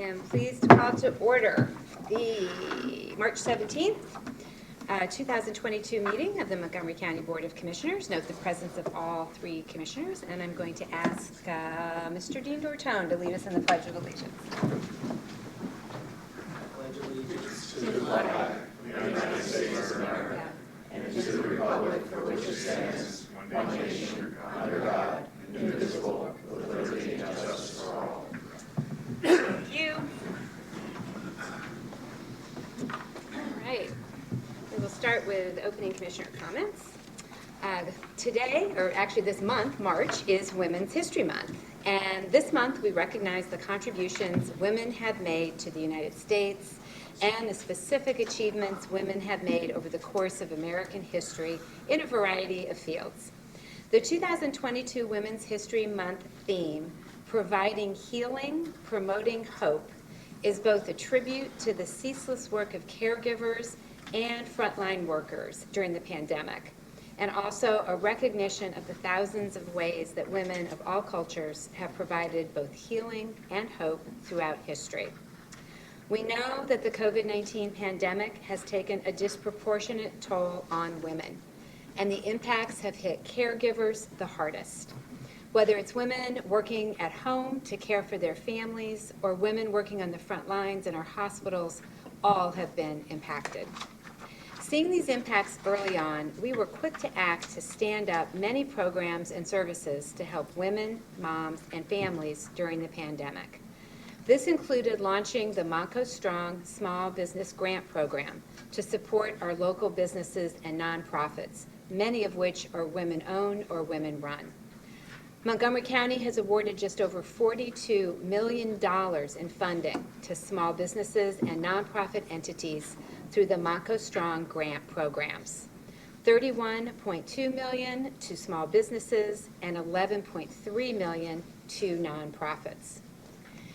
am pleased to call to order the March 17th, 2022 meeting of the Montgomery County Board of Commissioners. Note the presence of all three commissioners, and I'm going to ask Mr. Dean Dortone to lead us in the Pledge of Allegiance. Pledge allegiance to the flag of the United States of America and to the republic for which it stands, one nation, under God, indivisible, with liberty and justice for all. Thank you. All right. We will start with opening commissioner comments. Today, or actually this month, March, is Women's History Month. And this month we recognize the contributions women have made to the United States and the specific achievements women have made over the course of American history in a variety of fields. The 2022 Women's History Month theme, Providing Healing, Promoting Hope, is both a tribute to the ceaseless work of caregivers and frontline workers during the pandemic, and also a recognition of the thousands of ways that women of all cultures have provided both healing and hope throughout history. We know that the COVID-19 pandemic has taken a disproportionate toll on women, and the impacts have hit caregivers the hardest. Whether it's women working at home to care for their families or women working on the front lines in our hospitals, all have been impacted. Seeing these impacts early on, we were quick to act to stand up many programs and services to help women, moms, and families during the pandemic. This included launching the Montco Strong Small Business Grant Program to support our local businesses and nonprofits, many of which are women-owned or women-run. Montgomery County has awarded just over $42 million in funding to small businesses and nonprofit entities through the Montco Strong grant programs. $31.2 million to small businesses and $11.3 million to nonprofits.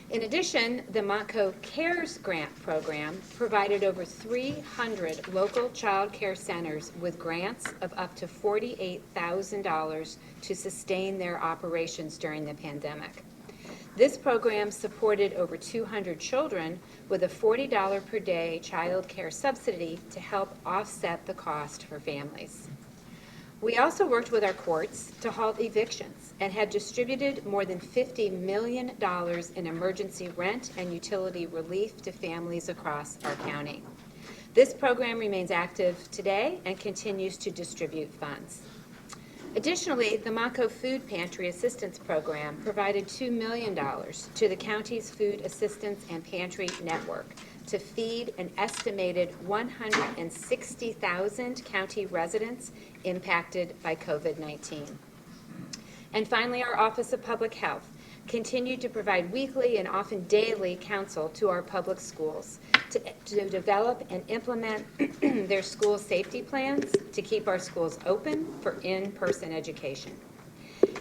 In addition, the Montco Cares Grant Program provided over 300 local child care centers with grants of up to $48,000 to sustain their operations during the pandemic. This program supported over 200 children with a $40 per day child care subsidy to help offset the cost for families. We also worked with our courts to halt evictions and have distributed more than $50 million in emergency rent and utility relief to families across our county. This program remains active today and continues to distribute funds. Additionally, the Montco Food Pantry Assistance Program provided $2 million to the county's Food Assistance and Pantry Network to feed an estimated 160,000 county residents impacted by COVID-19. And finally, our Office of Public Health continued to provide weekly and often daily counsel to our public schools to develop and implement their school safety plans to keep our schools open for in-person education.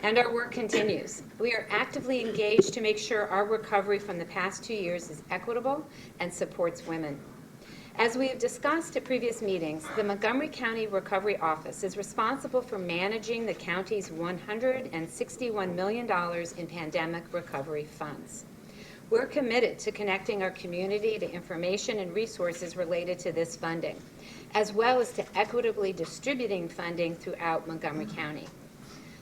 And our work continues. We are actively engaged to make sure our recovery from the past 2 years is equitable and supports women. As we have discussed at previous meetings, the Montgomery County Recovery Office is responsible for managing the county's $161 million in pandemic recovery funds. We're committed to connecting our community to information and resources related to this funding, as well as to equitably distributing funding throughout Montgomery County.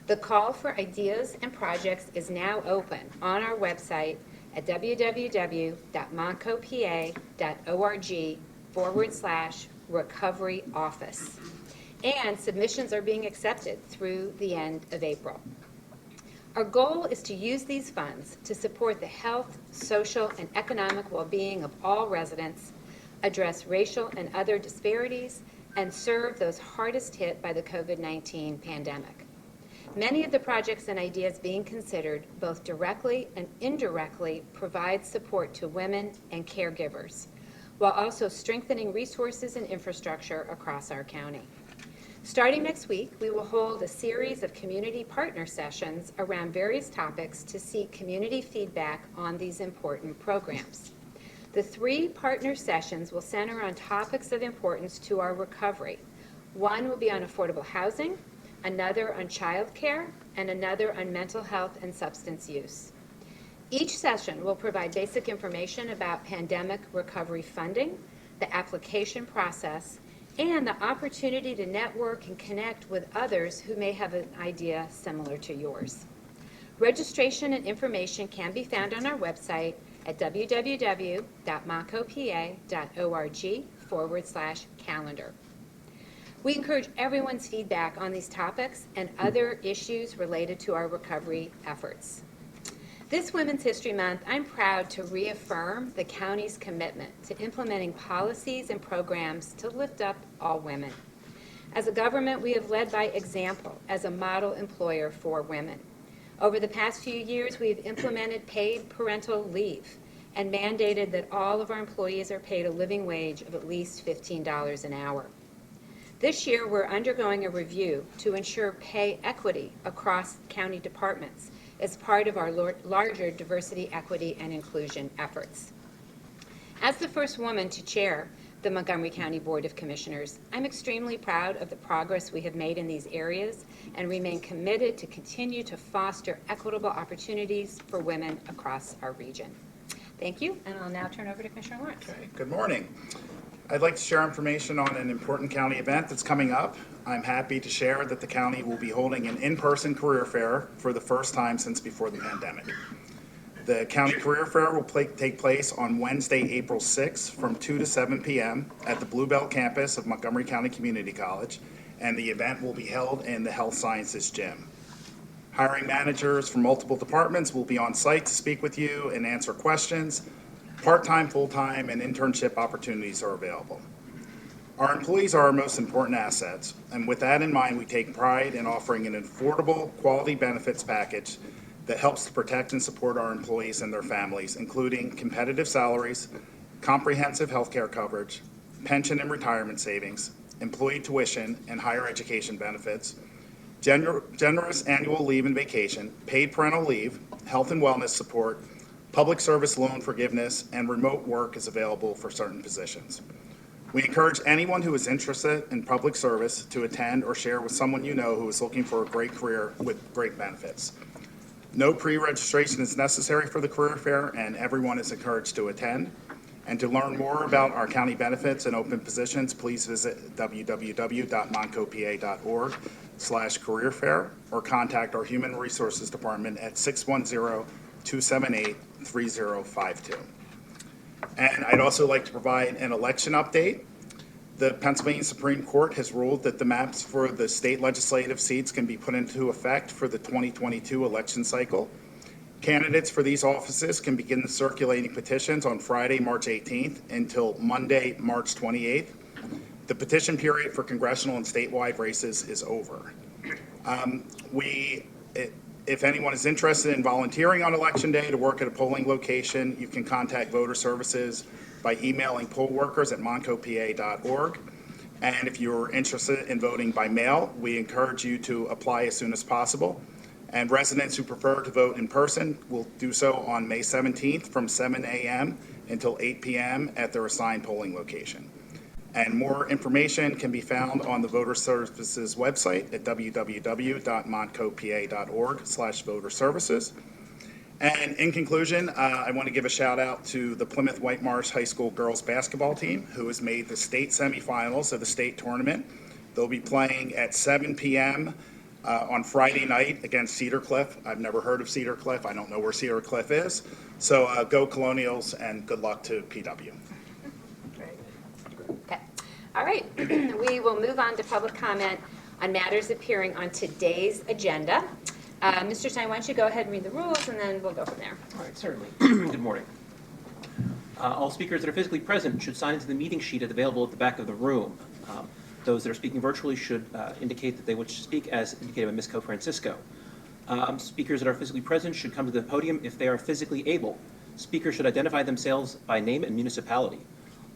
The call for ideas and projects is now open on our website at www.montcopa.org/recovery office. And submissions are being accepted through the end of April. Our goal is to use these funds to support the health, social, and economic well-being of all residents, address racial and other disparities, and serve those hardest hit by the COVID-19 pandemic. Many of the projects and ideas being considered, both directly and indirectly, provide support to women and caregivers, while also strengthening resources and infrastructure across our county. Starting next week, we will hold a series of community partner sessions around various topics to seek community feedback on these important programs. The 3 partner sessions will center on topics of importance to our recovery. One will be on affordable housing, another on child care, and another on mental health and substance use. Each session will provide basic information about pandemic recovery funding, the application process, and the opportunity to network and connect with others who may have an idea similar to yours. Registration and information can be found on our website at www.montcopa.org/calendar. We encourage everyone's feedback on these topics and other issues related to our recovery efforts. This Women's History Month, I'm proud to reaffirm the county's commitment to implementing policies and programs to lift up all women. As a government, we have led by example as a model employer for women. Over the past few years, we've implemented paid parental leave and mandated that all of our employees are paid a living wage of at least $15 an hour. This year, we're undergoing a review to ensure pay equity across county departments as part of our larger diversity, equity, and inclusion efforts. As the first woman to chair the Montgomery County Board of Commissioners, I'm extremely proud of the progress we have made in these areas and remain committed to continue to foster equitable opportunities for women across our region. Thank you, and I'll now turn over to Commissioner Lawrence. Okay, good morning. I'd like to share information on an important county event that's coming up. I'm happy to share that the county will be holding an in-person career fair for the first time since before the pandemic. The County Career Fair will take place on Wednesday, April 6th from 2 to 7 p.m. at the Bluebell campus of Montgomery County Community College, and the event will be held in the Health Sciences Gym. Hiring managers from multiple departments will be on site to speak with you and answer questions. Part-time, full-time, and internship opportunities are available. Our employees are our most important assets, and with that in mind, we take pride in offering an affordable, quality benefits package that helps to protect and support our employees and their families, including competitive salaries, comprehensive health care coverage, pension and retirement savings, employee tuition and higher education benefits, generous annual leave and vacation, paid parental leave, health and wellness support, public service loan forgiveness, and remote work is available for certain positions. We encourage anyone who is interested in public service to attend or share with someone you know who is looking for a great career with great benefits. No pre-registration is necessary for the career fair, and everyone is encouraged to attend. And to learn more about our county benefits and open positions, please visit www.montcopa.org/career-fair or contact our Human Resources Department at 610-278-3052. And I'd also like to provide an election update. The Pennsylvania Supreme Court has ruled that the maps for the state legislative seats can be put into effect for the 2022 election cycle. Candidates for these offices can begin circulating petitions on Friday, March 18th until Monday, March 28th. The petition period for congressional and statewide races is over. If anyone is interested in volunteering on Election Day to work at a polling location, you can contact Voter Services by emailing pollworkers@montcopa.org. And if you're interested in voting by mail, we encourage you to apply as soon as possible. And residents who prefer to vote in person will do so on May 17th from 7 a.m. until 8 p.m. at their assigned polling location. And more information can be found on the Voter Services website at www.montcopa.org/voterservices. And in conclusion, I want to give a shout out to the Plymouth White Marsh High School girls basketball team, who has made the state semifinals of the state tournament. They'll be playing at 7 p.m. On Friday night against Cedar Cliff. I've never heard of Cedar Cliff. I don't know where Cedar Cliff is. So go Colonials, and good luck to PW. Okay. All right. We will move on to public comment on matters appearing on today's agenda. Mr. Stein, why don't you go ahead and read the rules, and then we'll go from there. All right, certainly. Good morning. All speakers that are physically present should sign into the meeting sheet available at the back of the room. Those that are speaking virtually should indicate that they wish to speak as indicated by Ms. Co-Francisco. Speakers that are physically present should come to the podium if they are physically able. Speakers should identify themselves by name and municipality.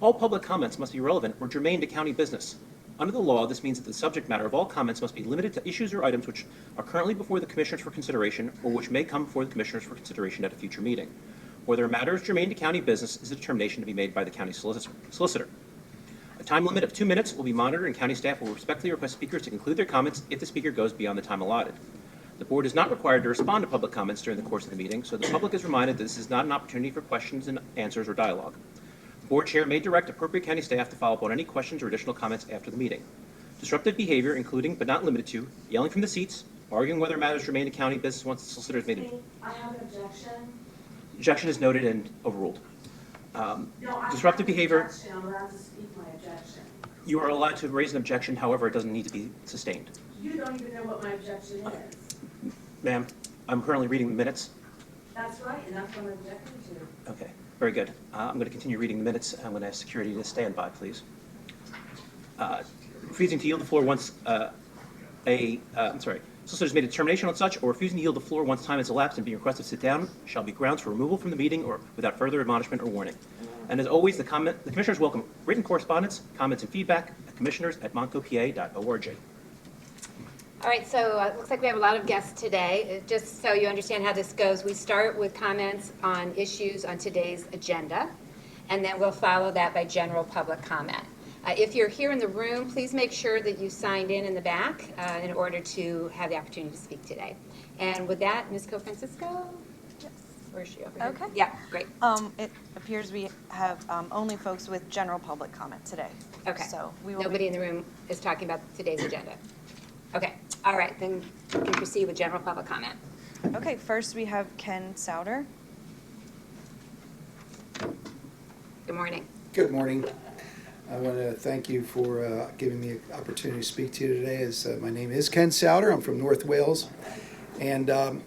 All public comments must be relevant or germane to county business. Under the law, this means that the subject matter of all comments must be limited to issues or items which are currently before the Commissioners for consideration or which may come before the Commissioners for consideration at a future meeting. Whether a matter is germane to county business is a determination to be made by the county solicitor. A time limit of 2 minutes will be monitored, and county staff will respectfully request speakers to conclude their comments if the speaker goes beyond the time allotted. The board is not required to respond to public comments during the course of the meeting, so the public is reminded that this is not an opportunity for questions and answers or dialogue. The board chair may direct appropriate county staff to follow up on any questions or additional comments after the meeting. Disruptive behavior, including but not limited to yelling from the seats, arguing whether matters remain in county business once the solicitor has made it. I have an objection. Objection is noted and overruled. No, I Disruptive have an behavior. objection. I'm allowed to speak my objection. You are allowed to raise an objection, however, it doesn't need to be sustained. You don't even know what my objection is. Ma'am, I'm currently reading the minutes. That's right, and that's what I'm objecting to. Okay, very good. I'm going to continue reading the minutes. I'm going to ask security to stand by, please. Refusing to yield the floor once solicitor has made a determination on such, or refusing to yield the floor once time has elapsed and being requested to sit down, shall be grounds for removal from the meeting or without further admonishment or warning. And as always, the commissioners welcome written correspondence, comments, and feedback at commissioners@montgopa.org. All right, so it looks like we have a lot of guests today. Just so you understand how this goes, we start with comments on issues on today's agenda, and then we'll follow that by general public comment. If you're here in the room, please make sure that you signed in the back in order to have the opportunity to speak today. And with that, Ms. Co-Francisco? Yes. Where is she, over here? Okay. Yeah, great. It appears we have only folks with general public comment today. Okay. So we will Nobody in the room is talking about today's agenda. Okay, all right, then we can proceed with general public comment. Okay, first we have Ken Souter. Good morning. Good morning. I want to thank you for giving me an opportunity to speak to you today. My name is Ken Souter. I'm from North Wales. And I'd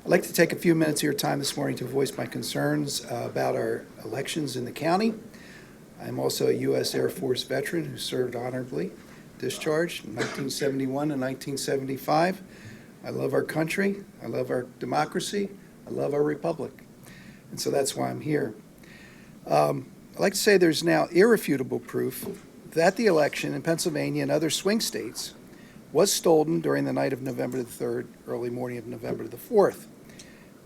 like to take a few minutes of your time this morning to voice my concerns about our elections in the county. I'm also a U.S. Air Force veteran who served honorably, discharged in 1971 and 1975. I love our country. I love our democracy. I love our republic. And so that's why I'm here. I'd like to say there's now irrefutable proof that the election in Pennsylvania and other swing states was stolen during the night of November the 3rd, early morning of November the 4th.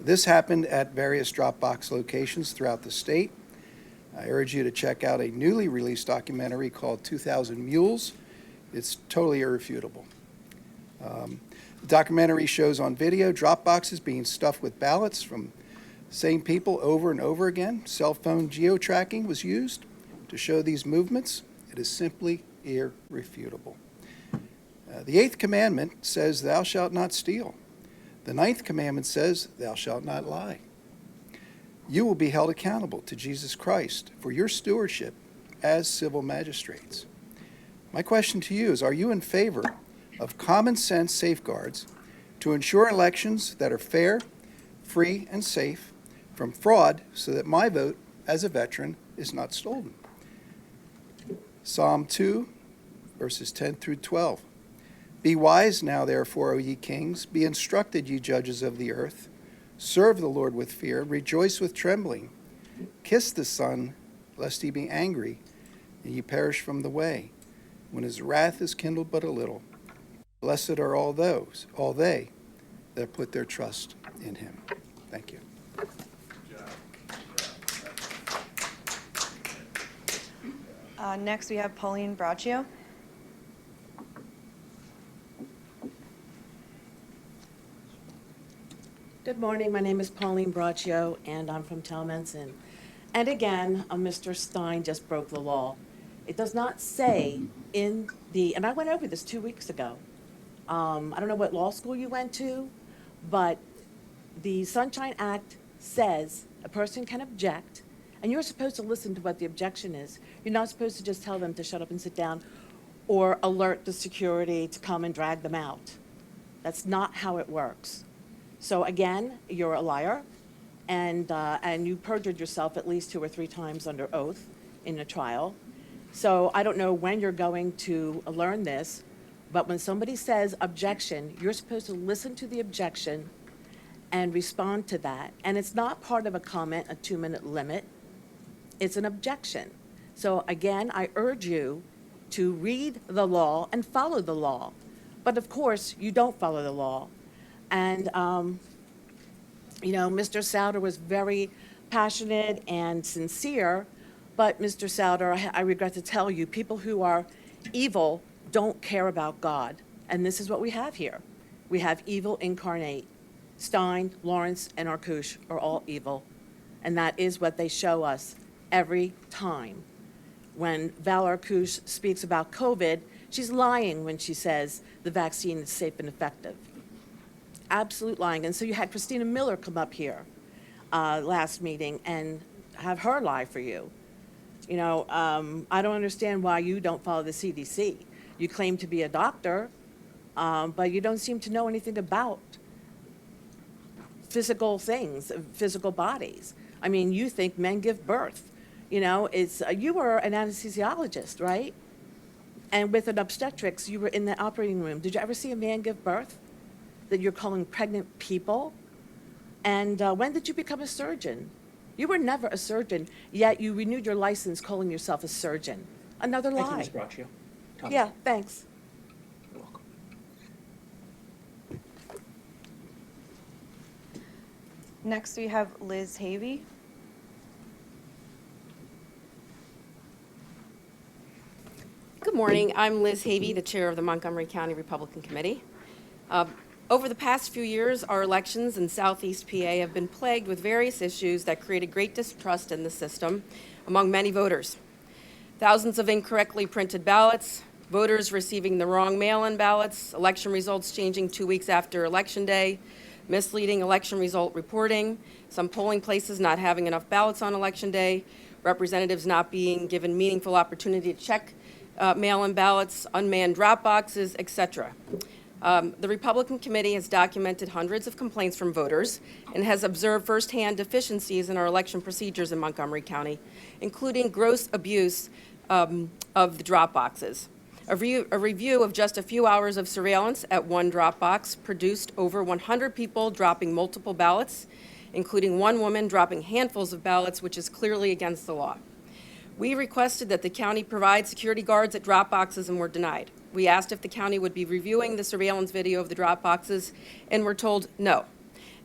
This happened at various drop box locations throughout the state. I urge you to check out a newly released documentary called 2000 Mules. It's totally irrefutable. The documentary shows on video drop boxes being stuffed with ballots from same people over and over again. Cell phone geo-tracking was used to show these movements. It is simply irrefutable. The 8th commandment says, "Thou shalt not steal." The 9th commandment says, "Thou shalt not lie." You will be held accountable to Jesus Christ for your stewardship as civil magistrates. My question to you is, are you in favor of common sense safeguards to ensure elections that are fair, free, and safe from fraud so that my vote as a veteran is not stolen? Psalm 2, verses 10 through 12. Be wise now, therefore, O ye kings. Be instructed, ye judges of the earth. Serve the Lord with fear. Rejoice with trembling. Kiss the Son, lest he be angry, and ye perish from the way, when his wrath is kindled but a little. Blessed are all they that put their trust in him. Thank you. Next we have Pauline Braccio. Good morning. My name is Pauline Braccio, and I'm from Talmenson. And again, Mr. Stein just broke the law. It does not say in the, and I went over this 2 weeks ago. I don't know what law school you went to, but the Sunshine Act says a person can object, and you're supposed to listen to what the objection is. You're not supposed to just tell them to shut up and sit down or alert the security to come and drag them out. That's not how it works. So again, you're a liar, and you perjured yourself at least 2 or 3 times under oath in a trial. So I don't know when you're going to learn this, but when somebody says objection, you're supposed to listen to the objection and respond to that. And it's not part of a comment, a 2-minute limit. It's an objection. So again, I urge you to read the law and follow the law. But of course, you don't follow the law. And, you know, Mr. Souter was very passionate and sincere, but Mr. Souter, I regret to tell you, people who are evil don't care about God. And this is what we have here. We have evil incarnate. Stein, Lawrence, and Arkush are all evil, and that is what they show us every time. When Val Arkush speaks about COVID, she's lying when she says the vaccine is safe and effective. Absolute lying. And so you had Christina Miller come up here last meeting and have her lie for you. You know, I don't understand why you don't follow the CDC. You claim to be a doctor, but you don't seem to know anything about physical things, physical bodies. I mean, you think men give birth. You know, you were an anesthesiologist, right? And with an obstetrics, you were in the operating room. Did you ever see a man give birth that you're calling pregnant people? And when did you become a surgeon? You were never a surgeon, yet you renewed your license calling yourself a surgeon. Another lie. Thank you, Ms. Braccio. Tom? Yeah, thanks. You're welcome. Next, we have Liz Havey. Good morning. I'm Liz Havey, the chair of the Montgomery County Republican Committee. Over the past few years, our elections in Southeast PA have been plagued with various issues that created great distrust in the system among many voters. Thousands of incorrectly printed ballots, voters receiving the wrong mail-in ballots, election results changing 2 weeks after Election Day, misleading election result reporting, some polling places not having enough ballots on Election Day, representatives not being given meaningful opportunity to check mail-in ballots, unmanned drop boxes, etc. The Republican Committee has documented hundreds of complaints from voters and has observed firsthand deficiencies in our election procedures in Montgomery County, including gross abuse of the drop boxes. A review of just a few hours of surveillance at one drop box produced over 100 people dropping multiple ballots, including one woman dropping handfuls of ballots, which is clearly against the law. We requested that the county provide security guards at drop boxes and were denied. We asked if the county would be reviewing the surveillance video of the drop boxes and were told no.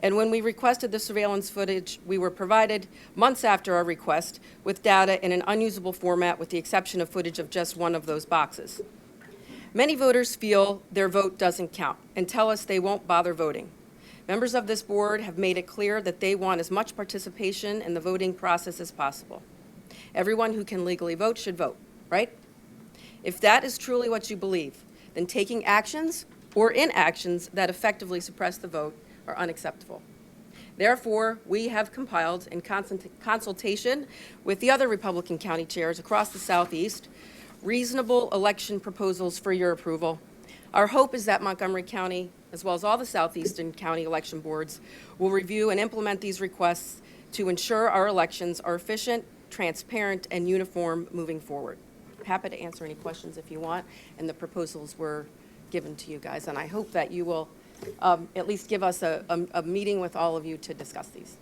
And when we requested the surveillance footage, we were provided, months after our request, with data in an unusable format with the exception of footage of just one of those boxes. Many voters feel their vote doesn't count and tell us they won't bother voting. Members of this board have made it clear that they want as much participation in the voting process as possible. Everyone who can legally vote should vote, right? If that is truly what you believe, then taking actions or inactions that effectively suppress the vote are unacceptable. Therefore, we have compiled, in consultation with the other Republican county chairs across the Southeast, reasonable election proposals for your approval. Our hope is that Montgomery County, as well as all the Southeastern County election boards, will review and implement these requests to ensure our elections are efficient, transparent, and uniform moving forward. Happy to answer any questions if you want, and the proposals were given to you guys, and I hope that you will at least give us a meeting with all of you to discuss these.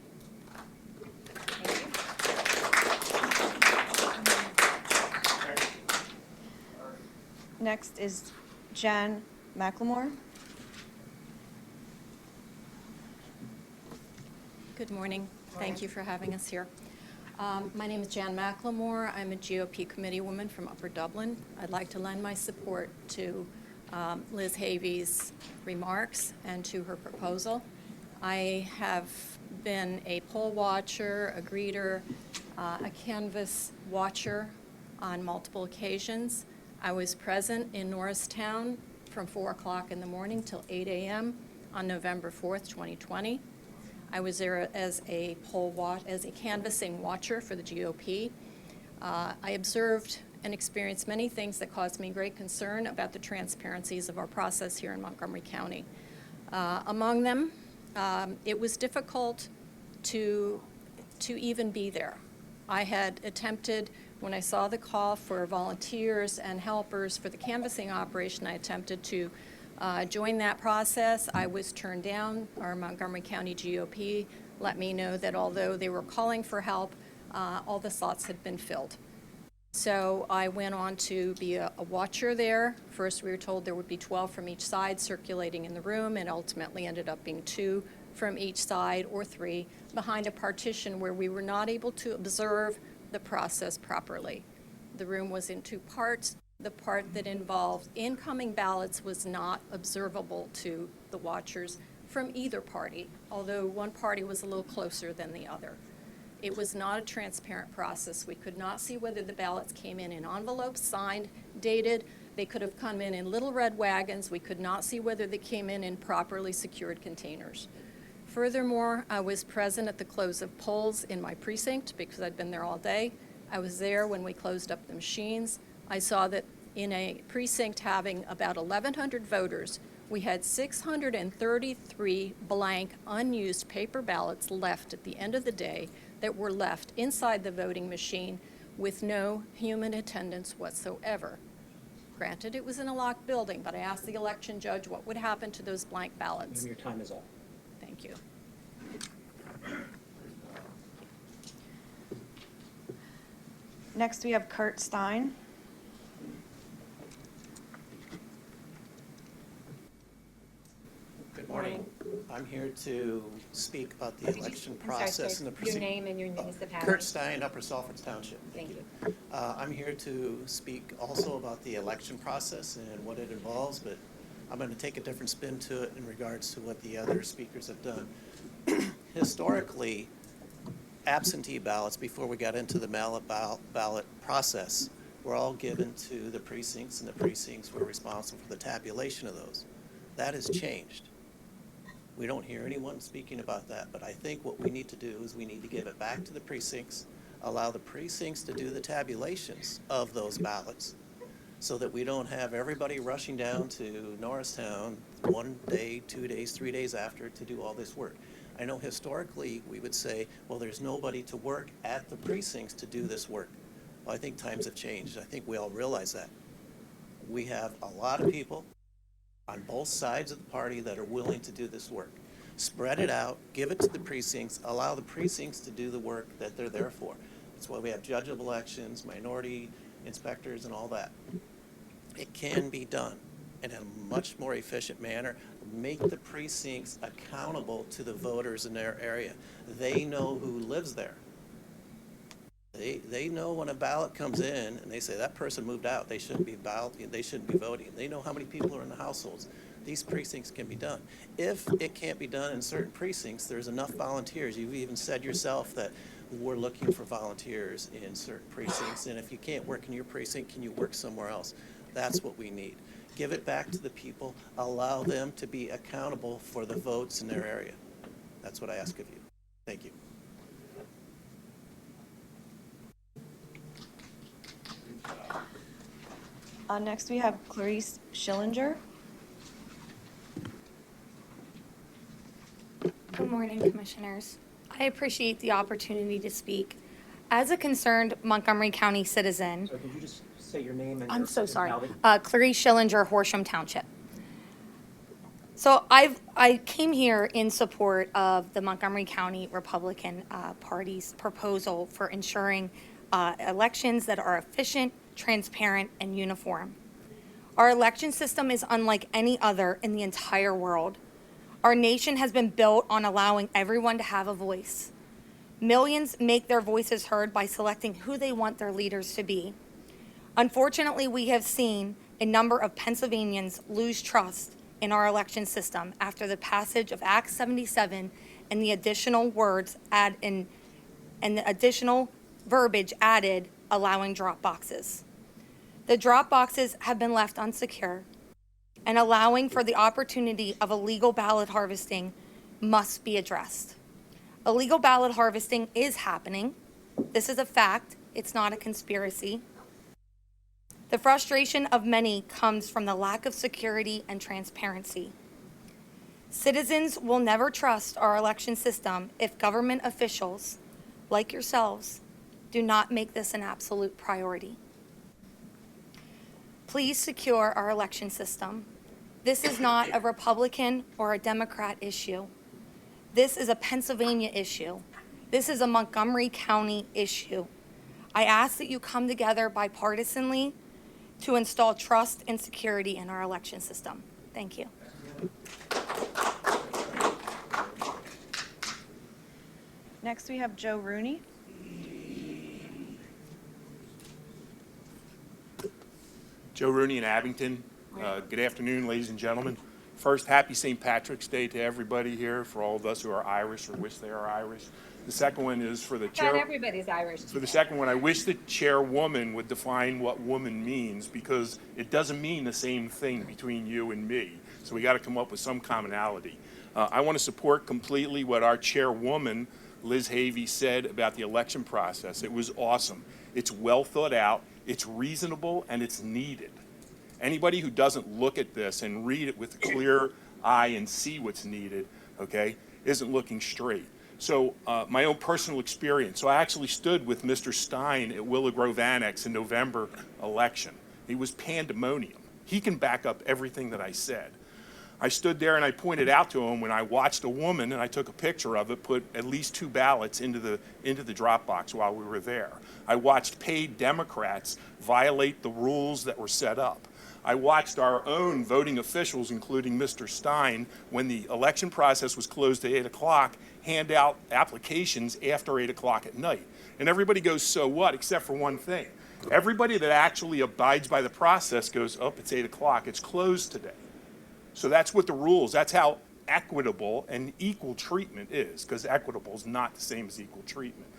Next is Jan McLemore. Good morning. Thank you for having us here. My name is Jan McLemore. I'm a GOP committee woman from Upper Dublin. I'd like to lend my support to Liz Havey's remarks and to her proposal. I have been a poll watcher, a greeter, a canvas watcher on multiple occasions. I was present in Norristown from 4 o'clock in the morning till 8 a.m. on November 4th, 2020. I was there as a canvassing watcher for the GOP. I observed and experienced many things that caused me great concern about the transparencies of our process here in Montgomery County. Among them, it was difficult to even be there. I had attempted, when I saw the call for volunteers and helpers for the canvassing operation, I attempted to join that process. I was turned down. Our Montgomery County GOP let me know that although they were calling for help, all the slots had been filled. So I went on to be a watcher there. First, we were told there would be 12 from each side circulating in the room, and ultimately ended up being 2 from each side or 3 behind a partition where we were not able to observe the process properly. The room was in 2 parts. the part that involved incoming ballots was not observable to the watchers from either party, although one party was a little closer than the other. It was not a transparent process. We could not see whether the ballots came in envelopes, signed, dated. They could have come in little red wagons. We could not see whether they came in properly secured containers. Furthermore, I was present at the close of polls in my precinct because I'd been there all day. I was there when we closed up the machines. I saw that in a precinct having about 1,100 voters, we had 633 blank, unused paper ballots left at the end of the day that were left inside the voting machine with no human attendance whatsoever. Granted, it was in a locked building, but I asked the election judge what would happen to those blank ballots. Your time is up. Thank you. Next, we have Kurt Stein. Good morning. I'm here to speak about the election process and the Your proceeding. name and your municipality. Kurt Stein, Upper Salford Township. Thank you. I'm here to speak also about the election process and what it involves, but I'm going to take a different spin to it in regards to what the other speakers have done. Historically, absentee ballots, before we got into the ballot process, were all given to the precincts, and the precincts were responsible for the tabulation of those. That has changed. We don't hear anyone speaking about that, but I think what we need to do is we need to give it back to the precincts, allow the precincts to do the tabulations of those ballots, so that we don't have everybody rushing down to Norristown 1 day, 2 days, 3 days after to do all this work. I know historically we would say, well, there's nobody to work at the precincts to do this work. Well, I think times have changed. I think we all realize that. We have a lot of people on both sides of the party that are willing to do this work. Spread it out, give it to the precincts, allow the precincts to do the work that they're there for. That's why we have judge of elections, minority inspectors, and all that. It can be done in a much more efficient manner. Make the precincts accountable to the voters in their area. They know who lives there. They know when a ballot comes in and they say that person moved out, they shouldn't be voting. They know how many people are in the households. These precincts can be done. If it can't be done in certain precincts, there's enough volunteers. You've even said yourself that we're looking for volunteers in certain precincts, and if you can't work in your precinct, can you work somewhere else? That's what we need. Give it back to the people. Allow them to be accountable for the votes in their area. That's what I ask of you. Thank you. Next, we have Clarice Schillinger. Good morning, Commissioners. I appreciate the opportunity to speak. As a concerned Montgomery County citizen, So could you just say your name and I'm your so sorry, municipality? Clarice Schillinger, Horsham Township. So I came here in support of the Montgomery County Republican Party's proposal for ensuring elections that are efficient, transparent, and uniform. Our election system is unlike any other in the entire world. Our nation has been built on allowing everyone to have a voice. Millions make their voices heard by selecting who they want their leaders to be. Unfortunately, we have seen a number of Pennsylvanians lose trust in our election system after the passage of Act 77 and the additional the additional verbiage added allowing drop boxes. The drop boxes have been left unsecure, and allowing for the opportunity of illegal ballot harvesting must be addressed. Illegal ballot harvesting is happening. This is a fact. It's not a conspiracy. The frustration of many comes from the lack of security and transparency. Citizens will never trust our election system if government officials, like yourselves, do not make this an absolute priority. Please secure our election system. This is not a Republican or a Democrat issue. This is a Pennsylvania issue. This is a Montgomery County issue. I ask that you come together bipartisanly to install trust and security in our election system. Thank you. Next, we have Joe Rooney. Joe Rooney in Abington. Good afternoon, ladies and gentlemen. First, happy St. Patrick's Day to everybody here, for all of us who are Irish or wish they are Irish. The second one is for the Not chair. everybody's Irish. For the second one, I wish the chairwoman would define what woman means, because it doesn't mean the same thing between you and me. So we got to come up with some commonality. I want to support completely what our chairwoman, Liz Havey, said about the election process. It was awesome. It's well thought out, it's reasonable, and it's needed. Anybody who doesn't look at this and read it with a clear eye and see what's needed, okay, isn't looking straight. So my own personal experience. So I actually stood with Mr. Stein at Willow Grove Annex in November election. It was pandemonium. He can back up everything that I said. I stood there and I pointed out to him when I watched a woman, and I took a picture of it, put at least 2 ballots into the drop box while we were there. I watched paid Democrats violate the rules that were set up. I watched our own voting officials, including Mr. Stein, when the election process was closed at 8 o'clock, hand out applications after 8 o'clock at night. And everybody goes, so what, except for one thing. Everybody that actually abides by the process goes, oh, it's 8 o'clock, it's closed today. So that's what the rules, that's how equitable and equal treatment is, because equitable is not the same as equal treatment.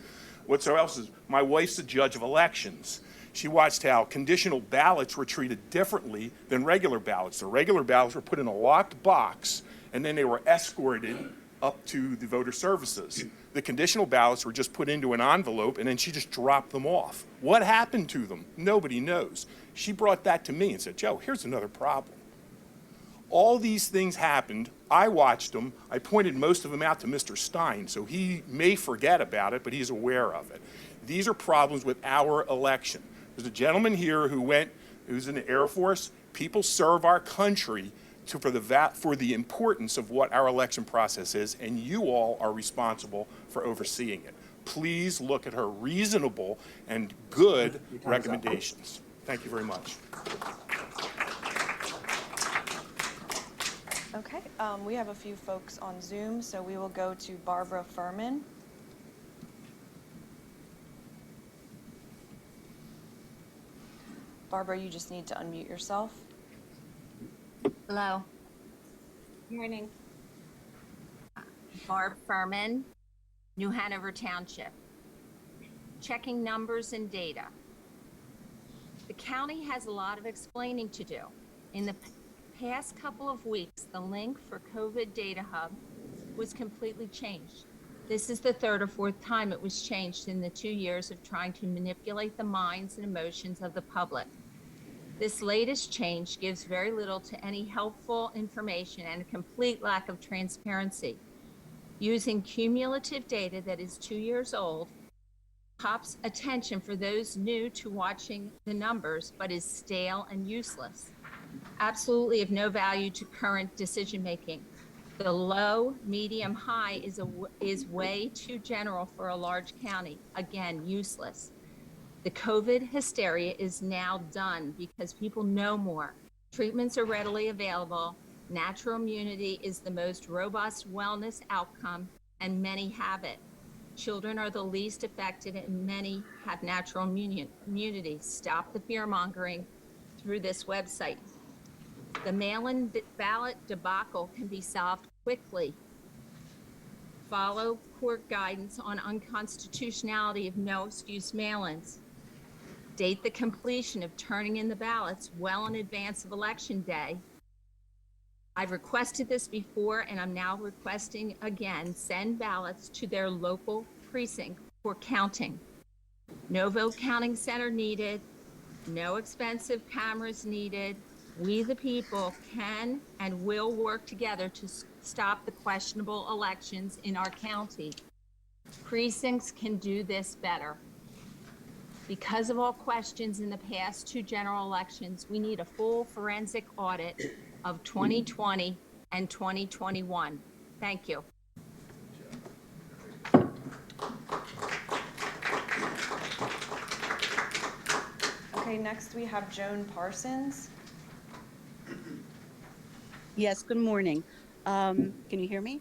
What's else is, my wife's a judge of elections. She watched how conditional ballots were treated differently than regular ballots. The regular ballots were put in a locked box, and then they were escorted up to the voter services. The conditional ballots were just put into an envelope, and then she just dropped them off. What happened to them? Nobody knows. She brought that to me and said, Joe, here's another problem. All these things happened. I watched them. I pointed most of them out to Mr. Stein, so he may forget about it, but he's aware of it. These are problems with our election. There's a gentleman here who's in the Air Force. People serve our country for the importance of what our election process is, and you all are responsible for overseeing it. Please look at her reasonable and good recommendations. Thank you very much. Okay, we have a few folks on Zoom, so we will go to Barbara Furman. Barbara, you just need to unmute yourself. Hello, Morning. Barb Furman, New Hanover Township. Checking numbers and data. The county has a lot of explaining to do. In the past couple of weeks, the link for COVID Data Hub was completely changed. This is the 3rd or 4th time it was changed in the 2 years of trying to manipulate the minds and emotions of the public. This latest change gives very little to any helpful information and a complete lack of transparency. Using cumulative data that is 2 years old pops attention for those new to watching the numbers, but is stale and useless. Absolutely of no value to current decision making. The low, medium, high is way too general for a large county. Again, useless. The COVID hysteria is now done because people know more. Treatments are readily available. Natural immunity is the most robust wellness outcome, and many have it. Children are the least affected, and many have natural immunity. Stop the fear mongering through this website. The mail-in ballot debacle can be solved quickly. Follow court guidance on unconstitutionality of no-excuse mail-ins. Date the completion of turning in the ballots well in advance of Election Day. I've requested this before, and I'm now requesting again, send ballots to their local precinct for counting. No vote counting center needed, no expensive cameras needed. We, the people, can and will work together to stop the questionable elections in our county. Precincts can do this better. Because of all questions in the past 2 general elections, we need a full forensic audit of 2020 and 2021. Thank you. Okay, next we have Joan Parsons. Yes, good morning. Can you hear me?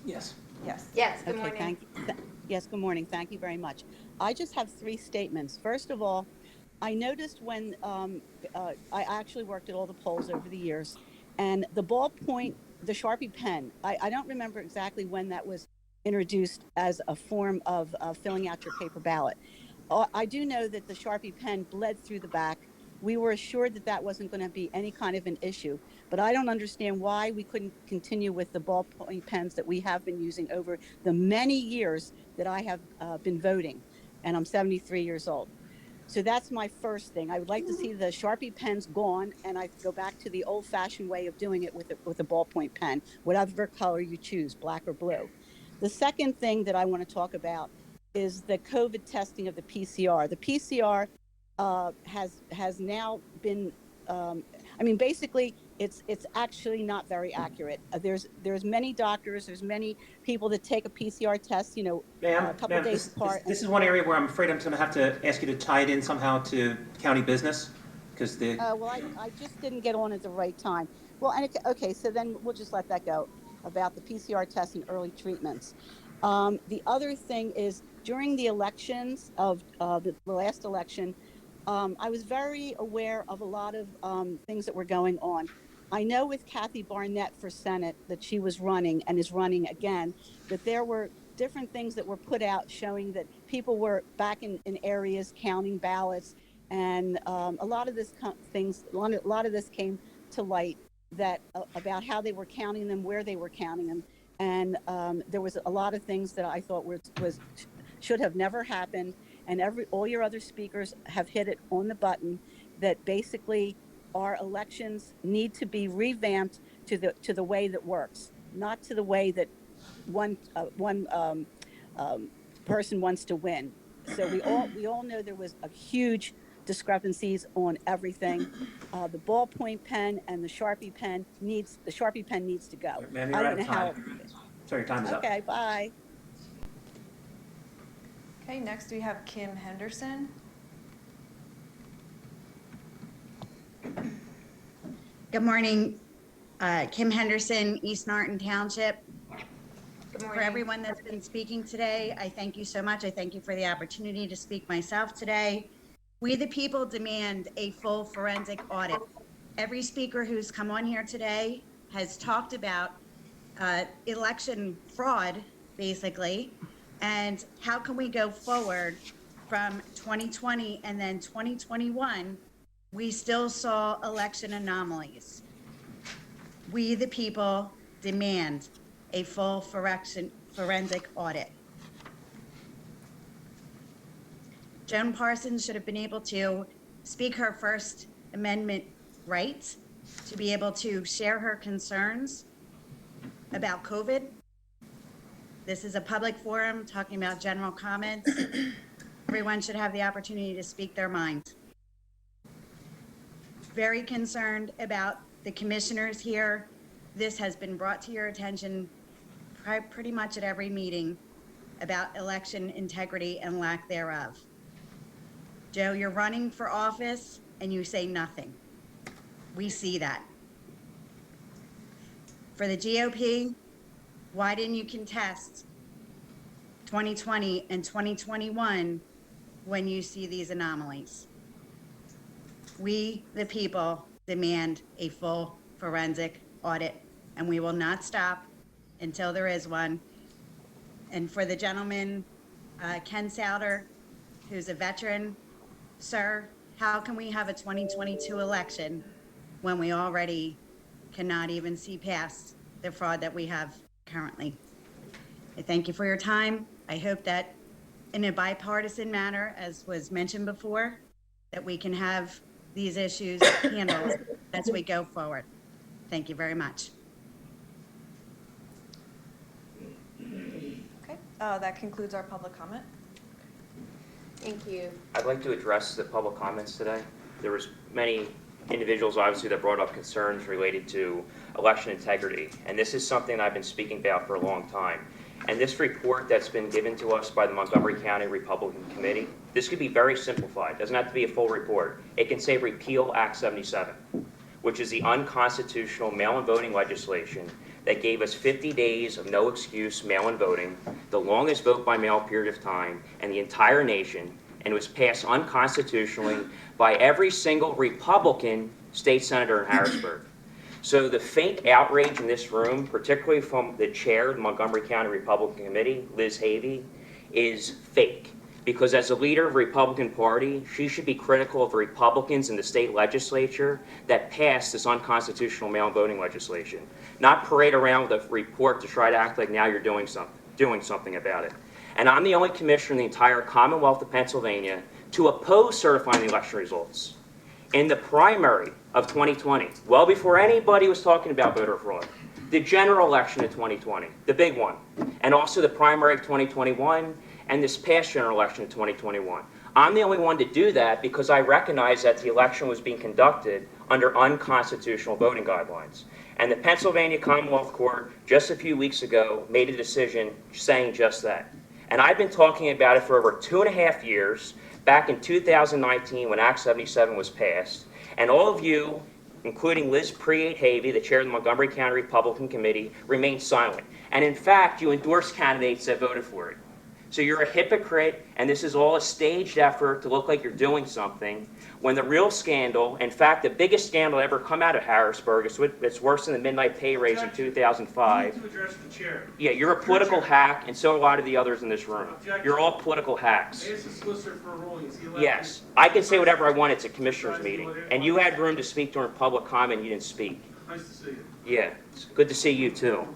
Yes. Yes. Yes, good Okay, morning. thank you. Yes, good morning. Thank you very much. I just have 3 statements. First of all, I noticed when I actually worked at all the polls over the years, and the ballpoint, the Sharpie pen, I don't remember exactly when that was introduced as a form of filling out your paper ballot. I do know that the Sharpie pen bled through the back. We were assured that that wasn't going to be any kind of an issue, but I don't understand why we couldn't continue with the ballpoint pens that we have been using over the many years that I have been voting, and I'm 73 years old. So that's my first thing. I would like to see the Sharpie pens gone, and I go back to the old-fashioned way of doing it with a ballpoint pen, whatever color you choose, black or blue. The second thing that I want to talk about is the COVID testing of the PCR. The PCR has now been, I mean, basically, it's actually not very accurate. There's many doctors, there's many people that take a PCR test, a couple Ma'am, days apart. this is one area where I'm afraid I'm going to have to ask you to tie it in somehow to county business, because the... Well, I just didn't get on at the right time. Well, and okay, so then we'll just let that go about the PCR test and early treatments. The other thing is during the elections of the last election, I was very aware of a lot of things that were going on. I know with Kathy Barnett for Senate that she was running and is running again, that there were different things that were put out showing that people were back in areas counting ballots, and a lot of a lot of this came to light that about how they were counting them, where they were counting them, and there was a lot of things that I thought should have never happened. And all your other speakers have hit it on the button that basically our elections need to be revamped to the way that works, not to the way that one person wants to win. So we all know there was a huge discrepancies on everything. The ballpoint pen and the Sharpie pen needs to go. Ma'am, I you're out don't of know how. time. Sorry, your time is up. Okay, bye. Okay, next we have Kim Henderson. Good morning, Kim Henderson, East Norton Township. Good morning. For everyone that's been speaking today, I thank you so much. I thank you for the opportunity to speak myself today. We the people demand a full forensic audit. Every speaker who's come on here today has talked about election fraud, basically, and how can we go forward from 2020 and then 2021, we still saw election anomalies. We, the people, demand a full forensic audit. Joan Parsons should have been able to speak her First Amendment rights, to be able to share her concerns about COVID. This is a public forum talking about general comments. Everyone should have the opportunity to speak their mind. Very concerned about the commissioners here. This has been brought to your attention pretty much at every meeting about election integrity and lack thereof. Joe, you're running for office and you say nothing. We see that. For the GOP, why didn't you contest 2020 and 2021 when you see these anomalies? We, the people, demand a full forensic audit, and we will not stop until there is one. And for the gentleman, Ken Souter, who's a veteran, sir, how can we have a 2022 election when we already cannot even see past the fraud that we have currently? I thank you for your time. I hope that in a bipartisan manner, as was mentioned before, that we can have these issues handled as we go forward. Thank you very much. Okay, that concludes our public comment. Thank you. I'd like to address the public comments today. There was many individuals, obviously, that brought up concerns related to election integrity, and this is something I've been speaking about for a long time. And this report that's been given to us by the Montgomery County Republican Committee, this could be very simplified. It doesn't have to be a full report. It can say repeal Act 77, which is the unconstitutional mail-in voting legislation that gave us 50 days of no excuse mail-in voting, the longest vote by mail period of time, and the entire nation, and it was passed unconstitutionally by every single Republican state senator in Harrisburg. So the fake outrage in this room, particularly from the chair of the Montgomery County Republican Committee, Liz Havey, is fake. Because as a leader of the Republican Party, she should be critical of the Republicans in the state legislature that passed this unconstitutional mail-in voting legislation. Not parade around with a report to try to act like now you're doing something about it. And I'm the only commissioner in the entire Commonwealth of Pennsylvania to oppose certifying the election results. In the primary of 2020, well before anybody was talking about voter fraud, the general election of 2020, the big one, and also the primary of 2021, and this past general election of 2021. I'm the only one to do that because I recognize that the election was being conducted under unconstitutional voting guidelines. And the Pennsylvania Commonwealth Court, just a few weeks ago, made a decision saying just that. And I've been talking about it for over 2.5 years, back in 2019 when Act 77 was passed. And all of you, including Liz Havey, the chair of the Montgomery County Republican Committee, remained silent. And in fact, you endorsed candidates that voted for it. So you're a hypocrite, and this is all a staged effort to look like you're doing something, when the real scandal, in fact, the biggest scandal ever come out of Harrisburg, it's worse than the midnight pay raise in 2005. You need to address the chair. Yeah, you're a political hack, and so are a lot of the others in this room. You're all political hacks. Ask the solicitor for a ruling. Is he allowed Yes, I can say whatever I want. It's a commissioner's meeting, and you had room to speak during public comment, you didn't speak. Nice to see you. Yeah, it's good to see you too.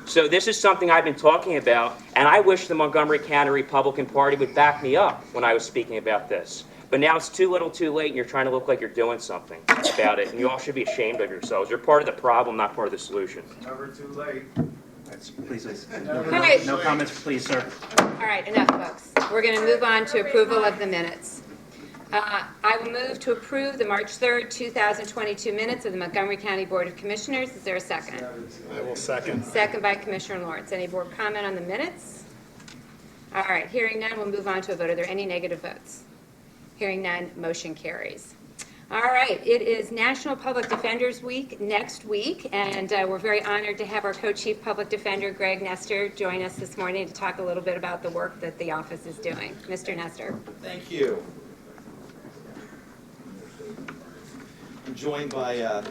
So this is something I've been talking about, and I wish the Montgomery County Republican Party would back me up when I was speaking about this. But now it's too little too late, and you're trying to look like you're doing something about it, and you all should be ashamed of yourselves. You're part of the problem, not part of the solution. Never too late. Please. right. No comments, please, sir. All right, enough, folks. We're going to move on to approval of the minutes. I will move to approve the March 3rd, 2022 minutes of the Montgomery County Board of Commissioners. Is there a second? I will second. Second by Commissioner Lawrence. Any board comment on the minutes? All right, hearing none, we'll move on to a vote. Are there any negative votes? Hearing none, motion carries. All right, it is National Public Defenders Week next week, and we're very honored to have our co-chief public defender, Greg Nestor, join us this morning to talk a little bit about the work that the office is doing. Mr. Nestor. Thank you. I'm joined by a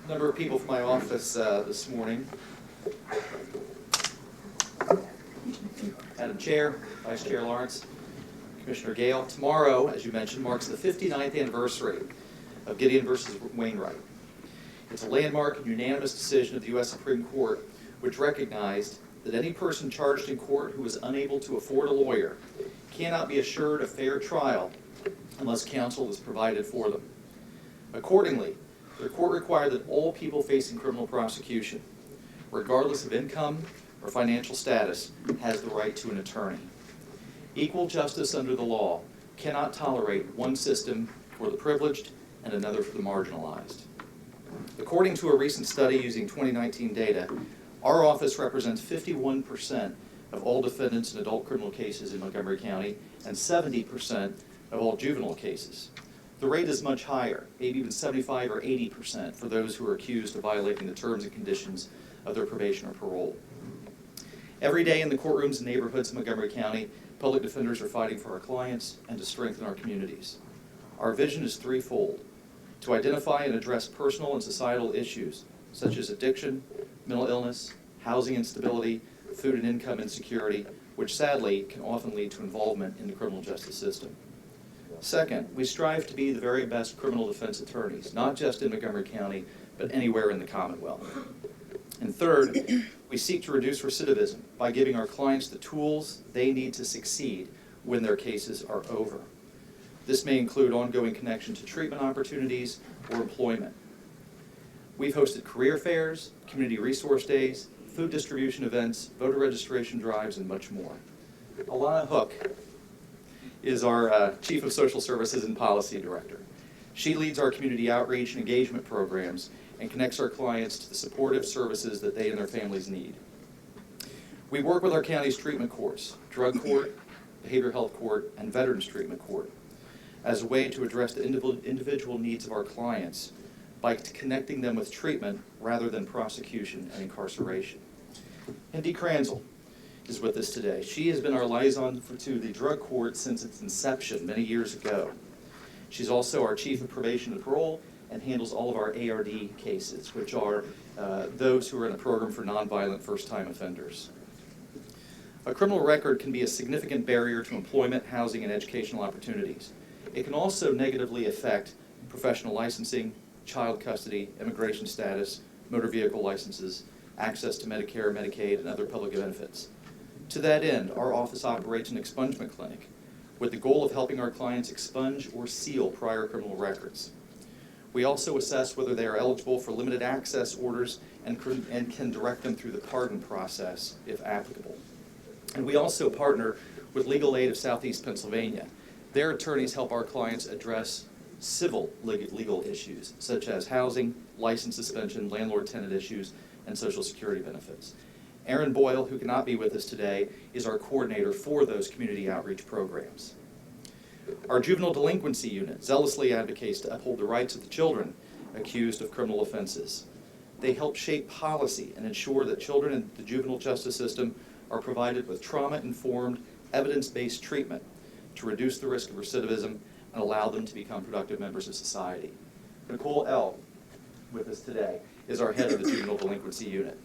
number of people from my office this morning. Madam Chair, Vice Chair Lawrence, Commissioner Gale. Tomorrow, as you mentioned, marks the 59th anniversary of Gideon versus Wainwright. It's a landmark and unanimous decision of the U.S. Supreme Court, which recognized that any person charged in court who is unable to afford a lawyer cannot be assured a fair trial unless counsel is provided for them. Accordingly, the court required that all people facing criminal prosecution, regardless of income or financial status, has the right to an attorney. Equal justice under the law cannot tolerate one system for the privileged and another for the marginalized. According to a recent study using 2019 data, our office represents 51% of all defendants in adult criminal cases in Montgomery County and 70% of all juvenile cases. The rate is much higher, maybe even 75 or 80% for those who are accused of violating the terms and conditions of their probation or parole. Every day in the courtrooms and neighborhoods of Montgomery County, public defenders are fighting for our clients and to strengthen our communities. Our vision is threefold: to identify and address personal and societal issues such as addiction, mental illness, housing instability, food and income insecurity, which sadly can often lead to involvement in the criminal justice system. Second, we strive to be the very best criminal defense attorneys, not just in Montgomery County, but anywhere in the Commonwealth. And third, we seek to reduce recidivism by giving our clients the tools they need to succeed when their cases are over. This may include ongoing connection to treatment opportunities or employment. We've hosted career fairs, community resource days, food distribution events, voter registration drives, and much more. Alana Hook is our Chief of Social Services and Policy Director. She leads our community outreach and engagement programs and connects our clients to the supportive services that they and their families need. We work with our county's treatment courts, drug court, behavioral health court, and veterans treatment court as a way to address the individual needs of our clients by connecting them with treatment rather than prosecution and incarceration. Hindi Kranzel is with us today. She has been our liaison to the drug court since its inception many years ago. She's also our chief of probation and parole and handles all of our ARD cases, which are those who are in a program for nonviolent first-time offenders. A criminal record can be a significant barrier to employment, housing, and educational opportunities. It can also negatively affect professional licensing, child custody, immigration status, motor vehicle licenses, access to Medicare, Medicaid, and other public benefits. To that end, our office operates an expungement clinic with the goal of helping our clients expunge or seal prior criminal records. We also assess whether they are eligible for limited access orders and can direct them through the pardon process if applicable. And we also partner with Legal Aid of Southeast Pennsylvania. Their attorneys help our clients address civil legal issues, such as housing, license suspension, landlord-tenant issues, and Social Security benefits. Aaron Boyle, who cannot be with us today, is our coordinator for those community outreach programs. Our juvenile delinquency unit zealously advocates to uphold the rights of the children accused of criminal offenses. They help shape policy and ensure that children in the juvenile justice system are provided with trauma-informed, evidence-based treatment to reduce the risk of recidivism and allow them to become productive members of society. Nicole L., with us today, is our head of the juvenile delinquency unit.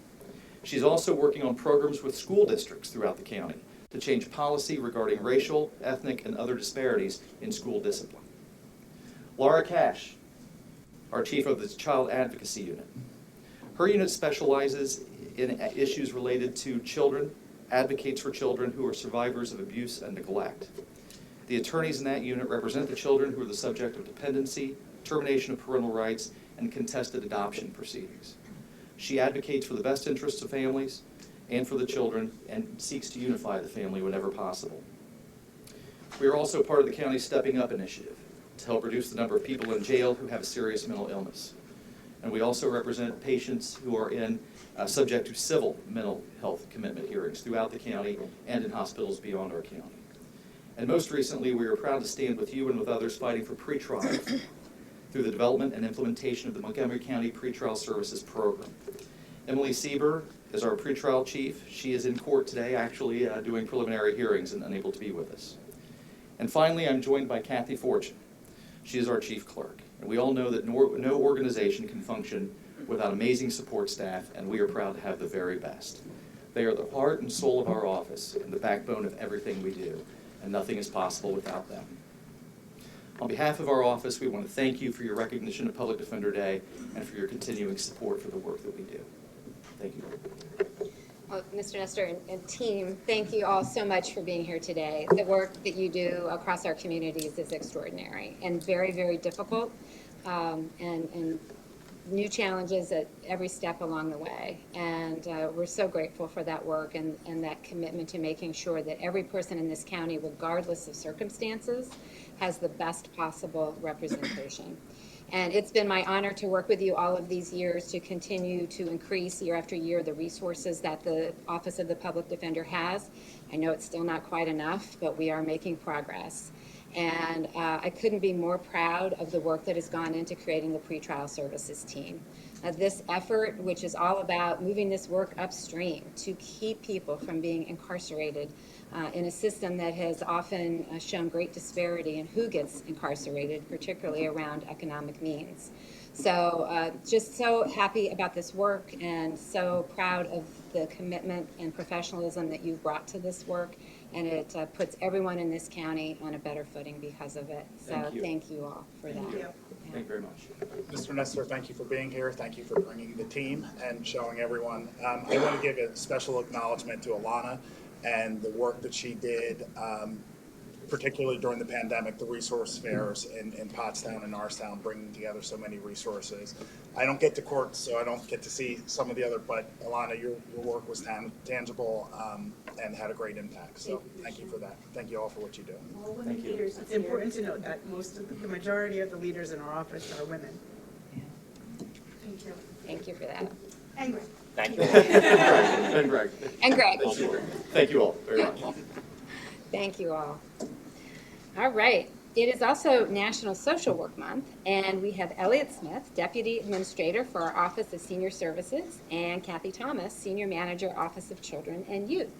She's also working on programs with school districts throughout the county to change policy regarding racial, ethnic, and other disparities in school discipline. Laura Cash, our chief of the child advocacy unit. Her unit specializes in issues related to children, advocates for children who are survivors of abuse and neglect. The attorneys in that unit represent the children who are the subject of dependency, termination of parental rights, and contested adoption proceedings. She advocates for the best interests of families and for the children and seeks to unify the family whenever possible. We are also part of the county's Stepping Up initiative to help reduce the number of people in jail who have a serious mental illness. And we also represent patients who are subject to civil mental health commitment hearings throughout the county and in hospitals beyond our county. And most recently, we are proud to stand with you and with others fighting for pretrials through the development and implementation of the Montgomery County Pretrial Services Program. Emily Sieber is our pretrial chief. She is in court today, actually doing preliminary hearings and unable to be with us. And finally, I'm joined by Kathy Fortune. She is our chief clerk. And we all know that no organization can function without amazing support staff, and we are proud to have the very best. They are the heart and soul of our office and the backbone of everything we do, and nothing is possible without them. On behalf of our office, we want to thank you for your recognition of Public Defender Day and for your continuing support for the work that we do. Thank you. Well, Mr. Nestor and team, thank you all so much for being here today. The work that you do across our communities is extraordinary and very, very difficult, and new challenges at every step along the way. And we're so grateful for that work and that commitment to making sure that every person in this county, regardless of circumstances, has the best possible representation. And it's been my honor to work with you all of these years to continue to increase year after year the resources that the Office of the Public Defender has. I know it's still not quite enough, but we are making progress. And I couldn't be more proud of the work that has gone into creating the pretrial services team. This effort, which is all about moving this work upstream to keep people from being incarcerated in a system that has often shown great disparity in who gets incarcerated, particularly around economic means. So just so happy about this work and so proud of the commitment and professionalism that you've brought to this work. And it puts everyone in this county on a better footing because of it. So thank you all for that. Thank you. Thank you very much. Mr. Nestor, thank you for being here. Thank you for bringing the team and showing everyone. I want to give a special acknowledgement to Alana and the work that she did, particularly during the pandemic, the resource fairs in Pottstown and Norristown, bringing together so many resources. I don't get to court, so I don't get to see some of the other, but Alana, your work was tangible and had a great impact. So thank you for that. Thank you all for what you do. Thank you. It's important to note that the majority of the leaders in our office are women. Thank you. Thank you for that. And Greg. Thank you. And Greg. And Greg. Thank you all very much. Thank you all. All right. It is also National Social Work Month, and we have Elliot Smith, Deputy Administrator for our Office of Senior Services, and Kathy Thomas, Senior Manager, Office of Children and Youth.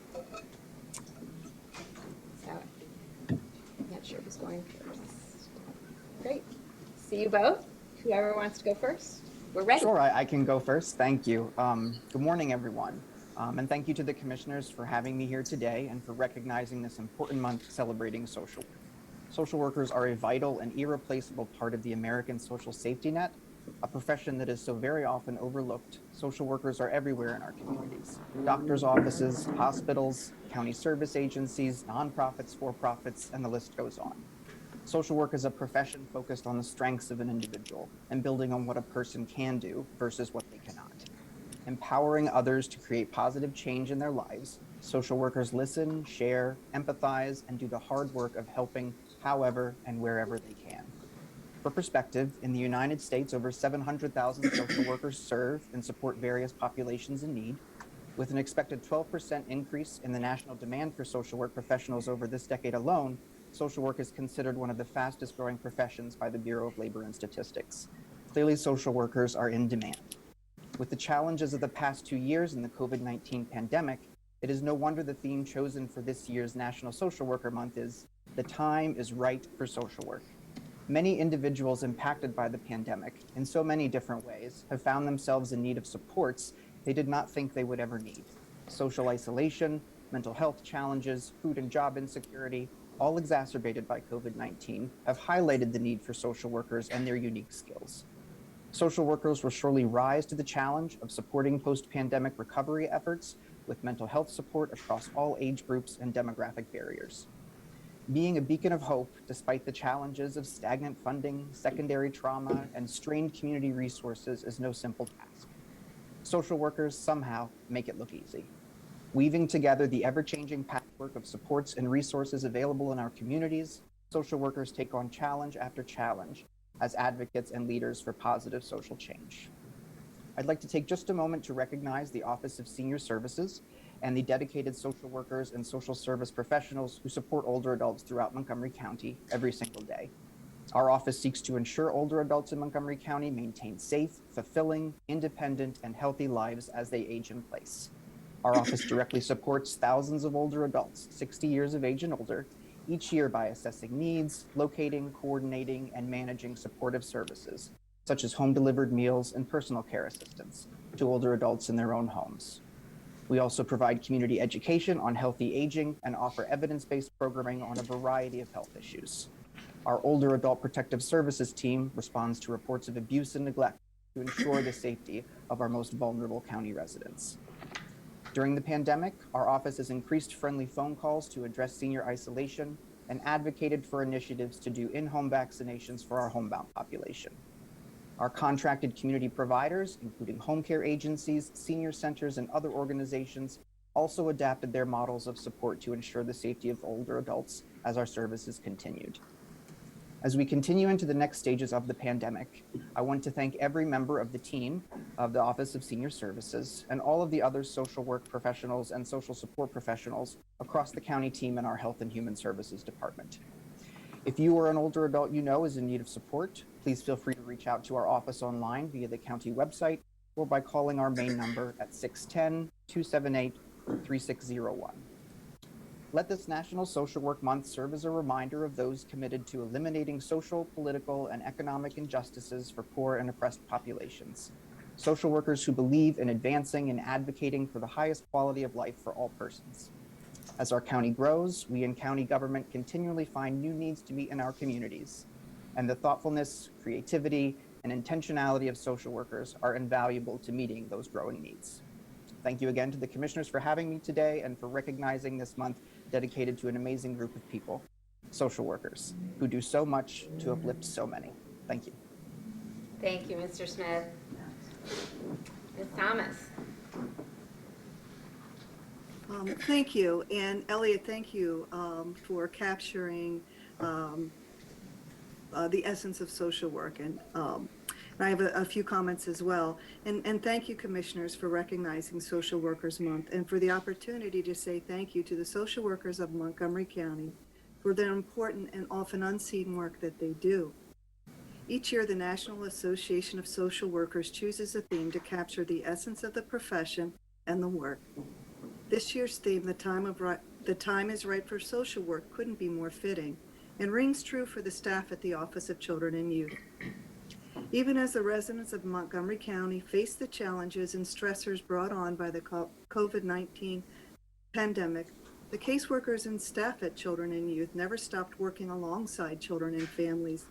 sure who's going first. Great. See you both. Whoever wants to go first, we're ready. Sure, I can go first. Thank you. Good morning, everyone. And thank you to the commissioners for having me here today and for recognizing this important month celebrating social work. Social workers are a vital and irreplaceable part of the American social safety net, a profession that is so very often overlooked. Social workers are everywhere in our communities. Doctors' offices, hospitals, county service agencies, nonprofits, for-profits, and the list goes on. Social work is a profession focused on the strengths of an individual and building on what a person can do versus what they cannot. Empowering others to create positive change in their lives, social workers listen, share, empathize, and do the hard work of helping however and wherever they can. For perspective, in the United States, over 700,000 social workers serve and support various populations in need. With an expected 12% increase in the national demand for social work professionals over this decade alone, social work is considered one of the fastest growing professions by the Bureau of Labor and Statistics. Clearly, social workers are in demand. With the challenges of the past 2 years in the COVID-19 pandemic, it is no wonder the theme chosen for this year's National Social Worker Month is "The Time is Right for Social Work." Many individuals impacted by the pandemic in so many different ways have found themselves in need of supports they did not think they would ever need. Social isolation, mental health challenges, food and job insecurity, all exacerbated by COVID-19, have highlighted the need for social workers and their unique skills. Social workers will surely rise to the challenge of supporting post-pandemic recovery efforts with mental health support across all age groups and demographic barriers. Being a beacon of hope despite the challenges of stagnant funding, secondary trauma, and strained community resources is no simple task. Social workers somehow make it look easy. Weaving together the ever-changing patchwork of supports and resources available in our communities, social workers take on challenge after challenge as advocates and leaders for positive social change. I'd like to take just a moment to recognize the Office of Senior Services and the dedicated social workers and social service professionals who support older adults throughout Montgomery County every single day. Our office seeks to ensure older adults in Montgomery County maintain safe, fulfilling, independent, and healthy lives as they age in place. Our office directly supports thousands of older adults, 60 years of age and older, each year by assessing needs, locating, coordinating, and managing supportive services, such as home-delivered meals and personal care assistance to older adults in their own homes. We also provide community education on healthy aging and offer evidence-based programming on a variety of health issues. Our Older Adult Protective Services team responds to reports of abuse and neglect to ensure the safety of our most vulnerable county residents. During the pandemic, our office has increased friendly phone calls to address senior isolation and advocated for initiatives to do in-home vaccinations for our homebound population. Our contracted community providers, including home care agencies, senior centers, and other organizations, also adapted their models of support to ensure the safety of older adults as our services continued. As we continue into the next stages of the pandemic, I want to thank every member of the team of the Office of Senior Services and all of the other social work professionals and social support professionals across the county team in our Health and Human Services Department. If you or an older adult you know is in need of support, please feel free to reach out to our office online via the county website or by calling our main number at 610-278-3601. Let this National Social Work Month serve as a reminder of those committed to eliminating social, political, and economic injustices for poor and oppressed populations. Social workers who believe in advancing and advocating for the highest quality of life for all persons. As our county grows, we in county government continually find new needs to meet in our communities, and the thoughtfulness, creativity, and intentionality of social workers are invaluable to meeting those growing needs. Thank you again to the commissioners for having me today and for recognizing this month dedicated to an amazing group of people, social workers, who do so much to uplift so many. Thank you. Thank you, Mr. Smith. Ms. Thomas. Thank you. And Elliot, thank you for capturing the essence of social work. And I have a few comments as well. And thank you, commissioners, for recognizing Social Workers Month and for the opportunity to say thank you to the social workers of Montgomery County for their important and often unseen work that they do. Each year, the National Association of Social Workers chooses a theme to capture the essence of the profession and the work. This year's theme, the time is right for social work, couldn't be more fitting. and rings true for the staff at the Office of Children and Youth. Even as the residents of Montgomery County face the challenges and stressors brought on by the COVID-19 pandemic, the caseworkers and staff at Children and Youth never stopped working alongside children and families,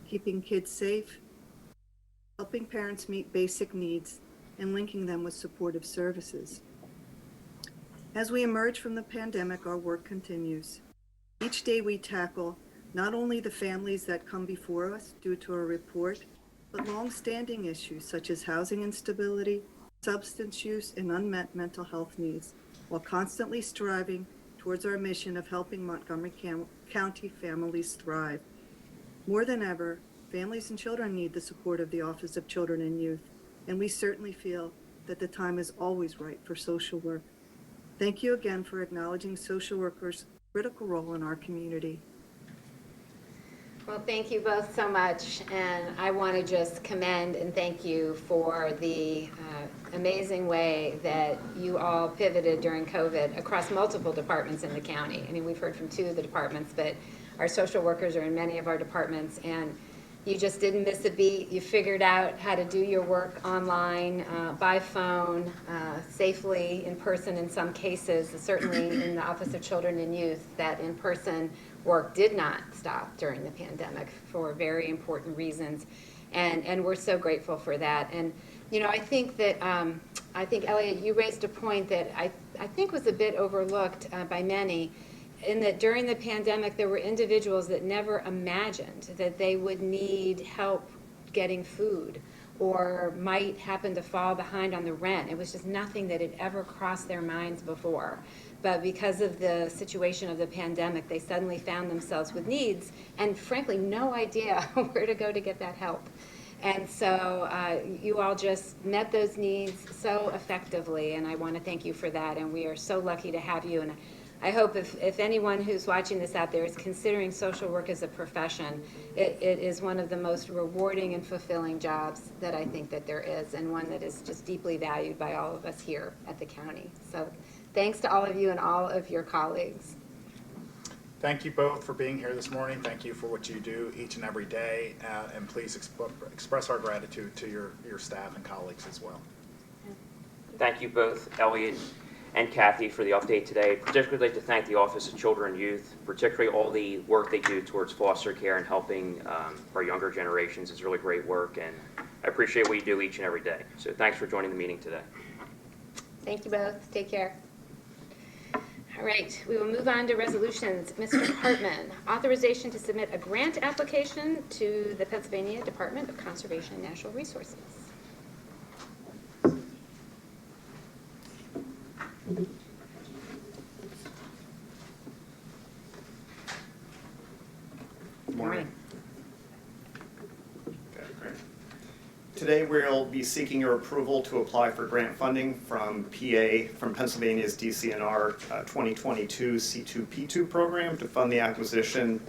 keeping kids safe, helping parents meet basic needs, and linking them with supportive services. As we emerge from the pandemic, our work continues. Each day we tackle not only the families that come before us due to a report, but long-standing issues such as housing instability, substance use, and unmet mental health needs, while constantly striving towards our mission of helping Montgomery County families thrive. More than ever, families and children need the support of the Office of Children and Youth, and we certainly feel that the time is always right for social work. Thank you again for acknowledging social workers' critical role in our community. Well, thank you both so much, and I want to just commend and thank you for the amazing way that you all pivoted during COVID across multiple departments in the county. I mean, we've heard from 2 of the departments, but our social workers are in many of our departments, and you just didn't miss a beat. You figured out how to do your work online, by phone, safely, in person in some cases. Certainly in the Office of Children and Youth, that in-person work did not stop during the pandemic for very important reasons. And we're so grateful for that. And, you know, I think that, Elliot, you raised a point that I think was a bit overlooked by many, in that during the pandemic, there were individuals that never imagined that they would need help getting food or might happen to fall behind on the rent. It was just nothing that had ever crossed their minds before. But because of the situation of the pandemic, they suddenly found themselves with needs and frankly, no idea where to go to get that help. And so you all just met those needs so effectively, and I want to thank you for that. And we are so lucky to have you. And I hope if anyone who's watching this out there is considering social work as a profession, it is one of the most rewarding and fulfilling jobs that I think that there is, and one that is just deeply valued by all of us here at the county. So thanks to all of you and all of your colleagues. Thank you both for being here this morning. Thank you for what you do each and every day, and please express our gratitude to your staff and colleagues as well. Thank you both, Elliot and Kathy, for the update today. I'd particularly like to thank the Office of Children and Youth, particularly all the work they do towards foster care and helping our younger generations. It's really great work, and I appreciate what you do each and every day. So thanks for joining the meeting today. Thank you both. Take care. All right, we will move on to resolutions. Mr. Hartman, authorization to submit a grant application to the Pennsylvania Department of Conservation and Natural Resources. Good morning. Okay, great. Today we'll be seeking your approval to apply for grant funding from Pennsylvania's DCNR 2022 C2P2 program to fund the acquisition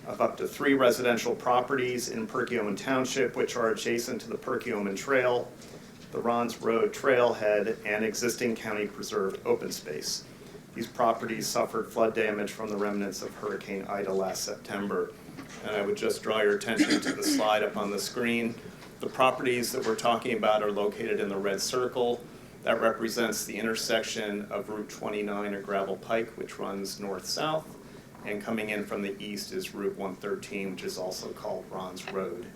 of up to 3 residential properties in Perkiomen Township, which are adjacent to the Perkiomen Trail, the Ron's Road Trailhead, and existing county preserved open space. These properties suffered flood damage from the remnants of Hurricane Ida last September. And I would just draw your attention to the slide up on the screen. The properties that we're talking about are located in the red circle. That represents the intersection of Route 29 or Gravel Pike, which runs north-south, and coming in from the east is Route 113, which is also called Ron's Road.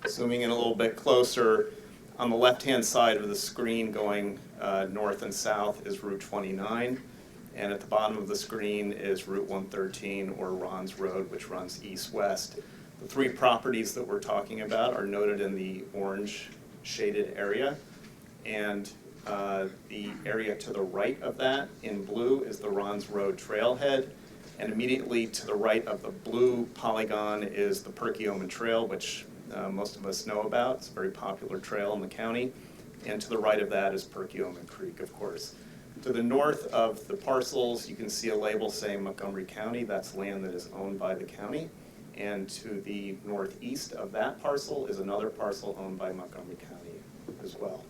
Zooming in a little bit closer, on the left-hand side of the screen going north and south is Route 29, and at the bottom of the screen is Route 113 or Ron's Road, which runs east-west. The 3 properties that we're talking about are noted in the orange shaded area, and the area to the right of that in blue is the Ron's Road Trailhead, and immediately to the right of the blue polygon is the Perkiomen Trail, which most of us know about. It's a very popular trail in the county. And to the right of that is Perkiomen Creek, of course. To the north of the parcels, you can see a label saying Montgomery County. That's land that is owned by the county. And to the northeast of that parcel is another parcel owned by Montgomery County as well.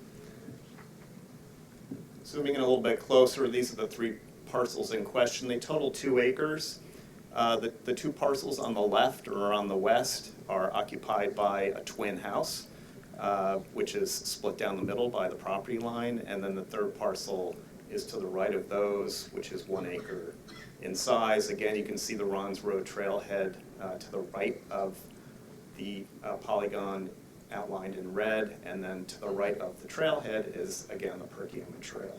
Zooming in a little bit closer, these are the 3 parcels in question. They total 2 acres. The two parcels on the left or on the west are occupied by a twin house, which is split down the middle by the property line, and then the third parcel is to the right of those, which is 1 acre in size. Again, you can see the Ron's Road trailhead to the right of the polygon outlined in red, and then to the right of the trailhead is, again, the Perkiomen Trail.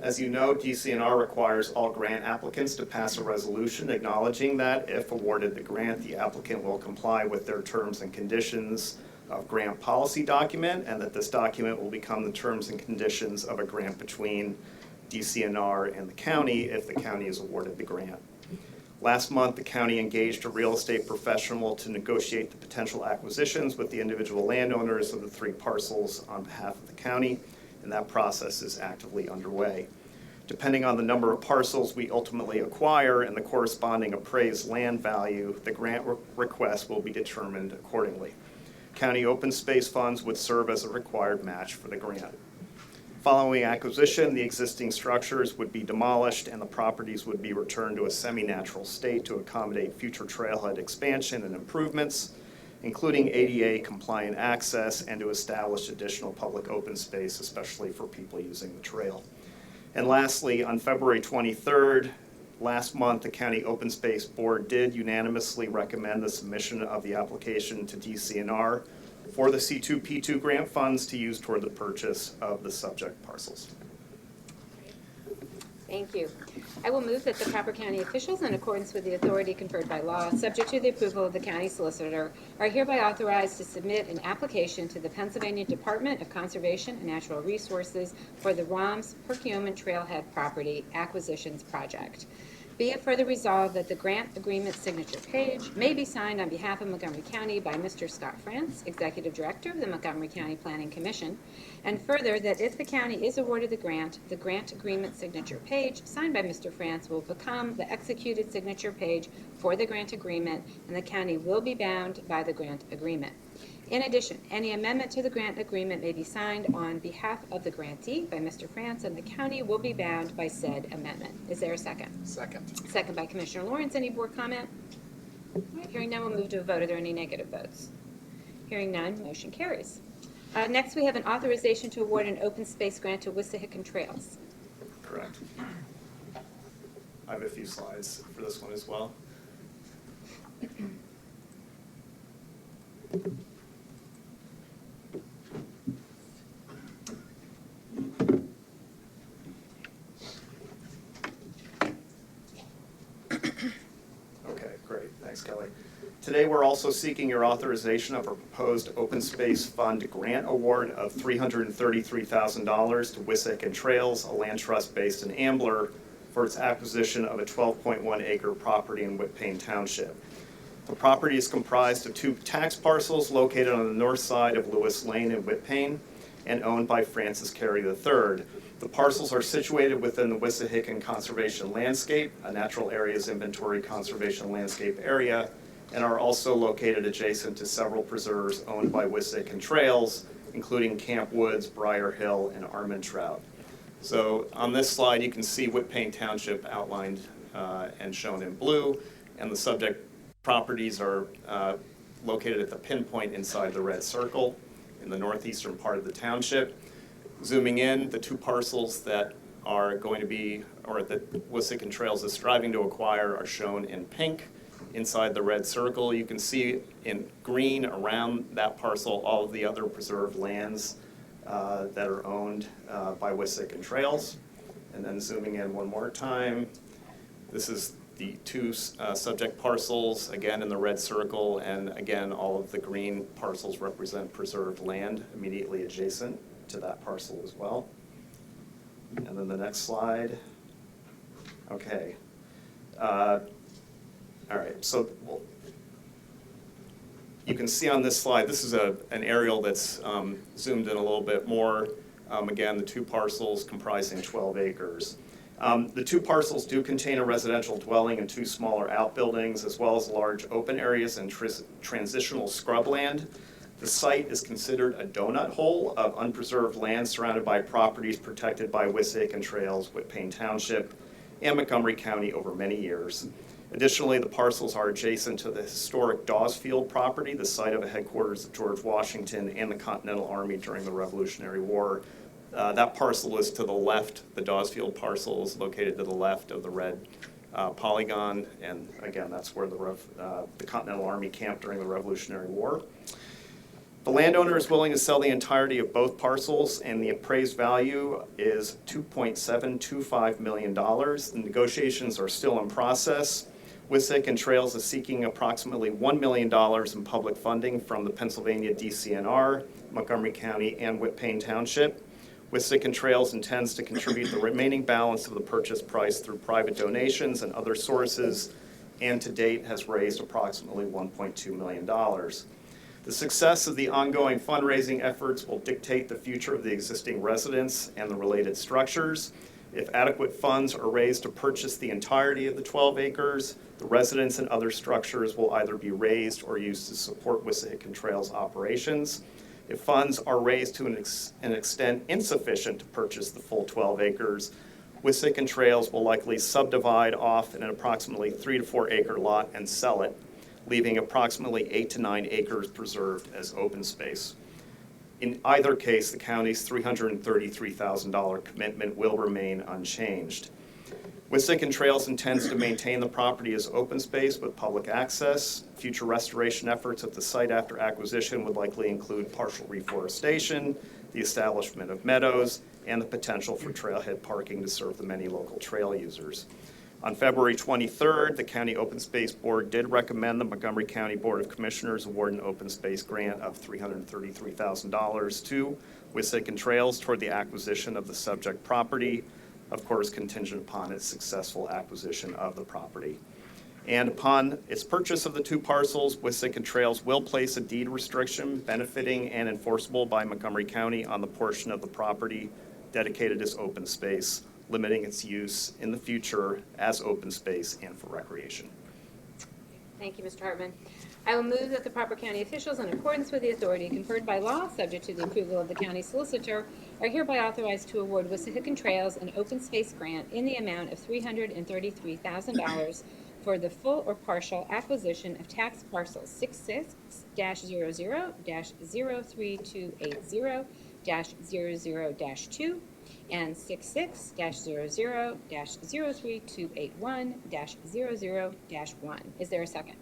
As you know, DCNR requires all grant applicants to pass a resolution acknowledging that if awarded the grant, the applicant will comply with their terms and conditions of grant policy document, and that this document will become the terms and conditions of a grant between DCNR and the county if the county is awarded the grant. Last month, the county engaged a real estate professional to negotiate the potential acquisitions with the individual landowners of the 3 parcels on behalf of the county, and that process is actively underway. Depending on the number of parcels we ultimately acquire and the corresponding appraised land value, the grant request will be determined accordingly. County open space funds would serve as a required match for the grant. Following acquisition, the existing structures would be demolished and the properties would be returned to a semi-natural state to accommodate future trailhead expansion and improvements, including ADA compliant access, and to establish additional public open space, especially for people using the trail. And lastly, on February 23rd, last month, the County Open Space Board did unanimously recommend the submission of the application to DCNR for the C2P2 grant funds to use toward the purchase of the subject parcels. Thank you. I will move that the proper county officials, in accordance with the authority conferred by law, subject to the approval of the county solicitor, are hereby authorized to submit an application to the Pennsylvania Department of Conservation and Natural Resources for the ROMS Perkiomen Trailhead Property Acquisitions Project. Be it further resolved that the grant agreement signature page may be signed on behalf of Montgomery County by Mr. Scott France, Executive Director of the Montgomery County Planning Commission, and further that if the county is awarded the grant agreement signature page signed by Mr. France will become the executed signature page for the grant agreement, and the county will be bound by the grant agreement. In addition, any amendment to the grant agreement may be signed on behalf of the grantee by Mr. France, and the county will be bound by said amendment. Is there a second? Second. Second by Commissioner Lawrence. Any board comment? All right, hearing none, we'll move to a vote. Are there any negative votes? Hearing none, motion carries. Next, we have an authorization to award an open space grant to Wissahickon Trails. Correct. I have a few slides for this one as well. Okay, great. Thanks, Kelly. Today, we're also seeking your authorization of a proposed open space fund grant award of $333,000 to Wissahickon Trails, a land trust based in Ambler, for its acquisition of a 12.1 acre property in Whitpain Township. The property is comprised of 2 tax parcels located on the north side of Lewis Lane in Whitpain and owned by Francis Carey III. The parcels are situated within the Wissahickon Conservation Landscape, a Natural Areas Inventory Conservation Landscape area, and are also located adjacent to several preserves owned by Wissahickon Trails, including Camp Woods, Briar Hill, and Armand Trout. So on this slide, you can see Whitpain Township outlined and shown in blue, and the subject properties are located at the pinpoint inside the red circle in the northeastern part of the township. Zooming in, the 2 parcels that are going to be, or that Wissahickon Trails is striving to acquire, are shown in pink inside the red circle. You can see in green around that parcel all of the other preserved lands that are owned by Wissahickon Trails. And then zooming in one more time, this is the 2 subject parcels, again in the red circle, and again all of the green parcels represent preserved land immediately adjacent to that parcel as well. And then the next slide. Okay. All right, so you can see on this slide, this is an aerial that's zoomed in a little bit more. Again, the 2 parcels comprising 12 acres. The 2 parcels do contain a residential dwelling and 2 smaller outbuildings, as well as large open areas and transitional scrubland. The site is considered a donut hole of unpreserved land surrounded by properties protected by Wissahickon Trails, Whitpain Township, and Montgomery County over many years. Additionally, the parcels are adjacent to the historic Dawesfield property, the site of the headquarters of George Washington and the Continental Army during the Revolutionary War. That parcel is to the left. The Dawesfield parcel is located to the left of the red polygon, and again, that's where the Continental Army camped during the Revolutionary War. The landowner is willing to sell the entirety of both parcels, and the appraised value is $2.725 million. The negotiations are still in process. Wissahickon Trails is seeking approximately $1 million in public funding from the Pennsylvania DCNR, Montgomery County, and Whitpain Township. Wissahickon Trails intends to contribute the remaining balance of the purchase price through private donations and other sources, and to date has raised approximately $1.2 million. The success of the ongoing fundraising efforts will dictate the future of the existing residents and the related structures. If adequate funds are raised to purchase the entirety of the 12 acres, the residents and other structures will either be raised or used to support Wissahickon Trails operations. If funds are raised to an extent insufficient to purchase the full 12 acres, Wissahickon Trails will likely subdivide off an approximately 3 to 4 acre lot and sell it, leaving approximately 8 to 9 acres preserved as open space. In either case, the county's $333,000 commitment will remain unchanged. Wissahickon Trails intends to maintain the property as open space with public access. Future restoration efforts at the site after acquisition would likely include partial reforestation, the establishment of meadows, and the potential for trailhead parking to serve the many local trail users. On February 23rd, the County Open Space Board did recommend the Montgomery County Board of Commissioners award an open space grant of $333,000 to Wissahickon Trails toward the acquisition of the subject property, of course contingent upon its successful acquisition of the property. And upon its purchase of the two parcels, Wissahickon Trails will place a deed restriction benefiting and enforceable by Montgomery County on the portion of the property dedicated as open space, limiting its use in the future as open space and for recreation. Thank you, Mr. Hartman. I will move that the proper county officials, in accordance with the authority conferred by law, subject to the approval of the county solicitor, are hereby authorized to award Wissahickon Trails an open space grant in the amount of $333,000 for the full or partial acquisition of tax parcels 66-00-03280-00-2 and 66-00-03281-00-1. Is there a second?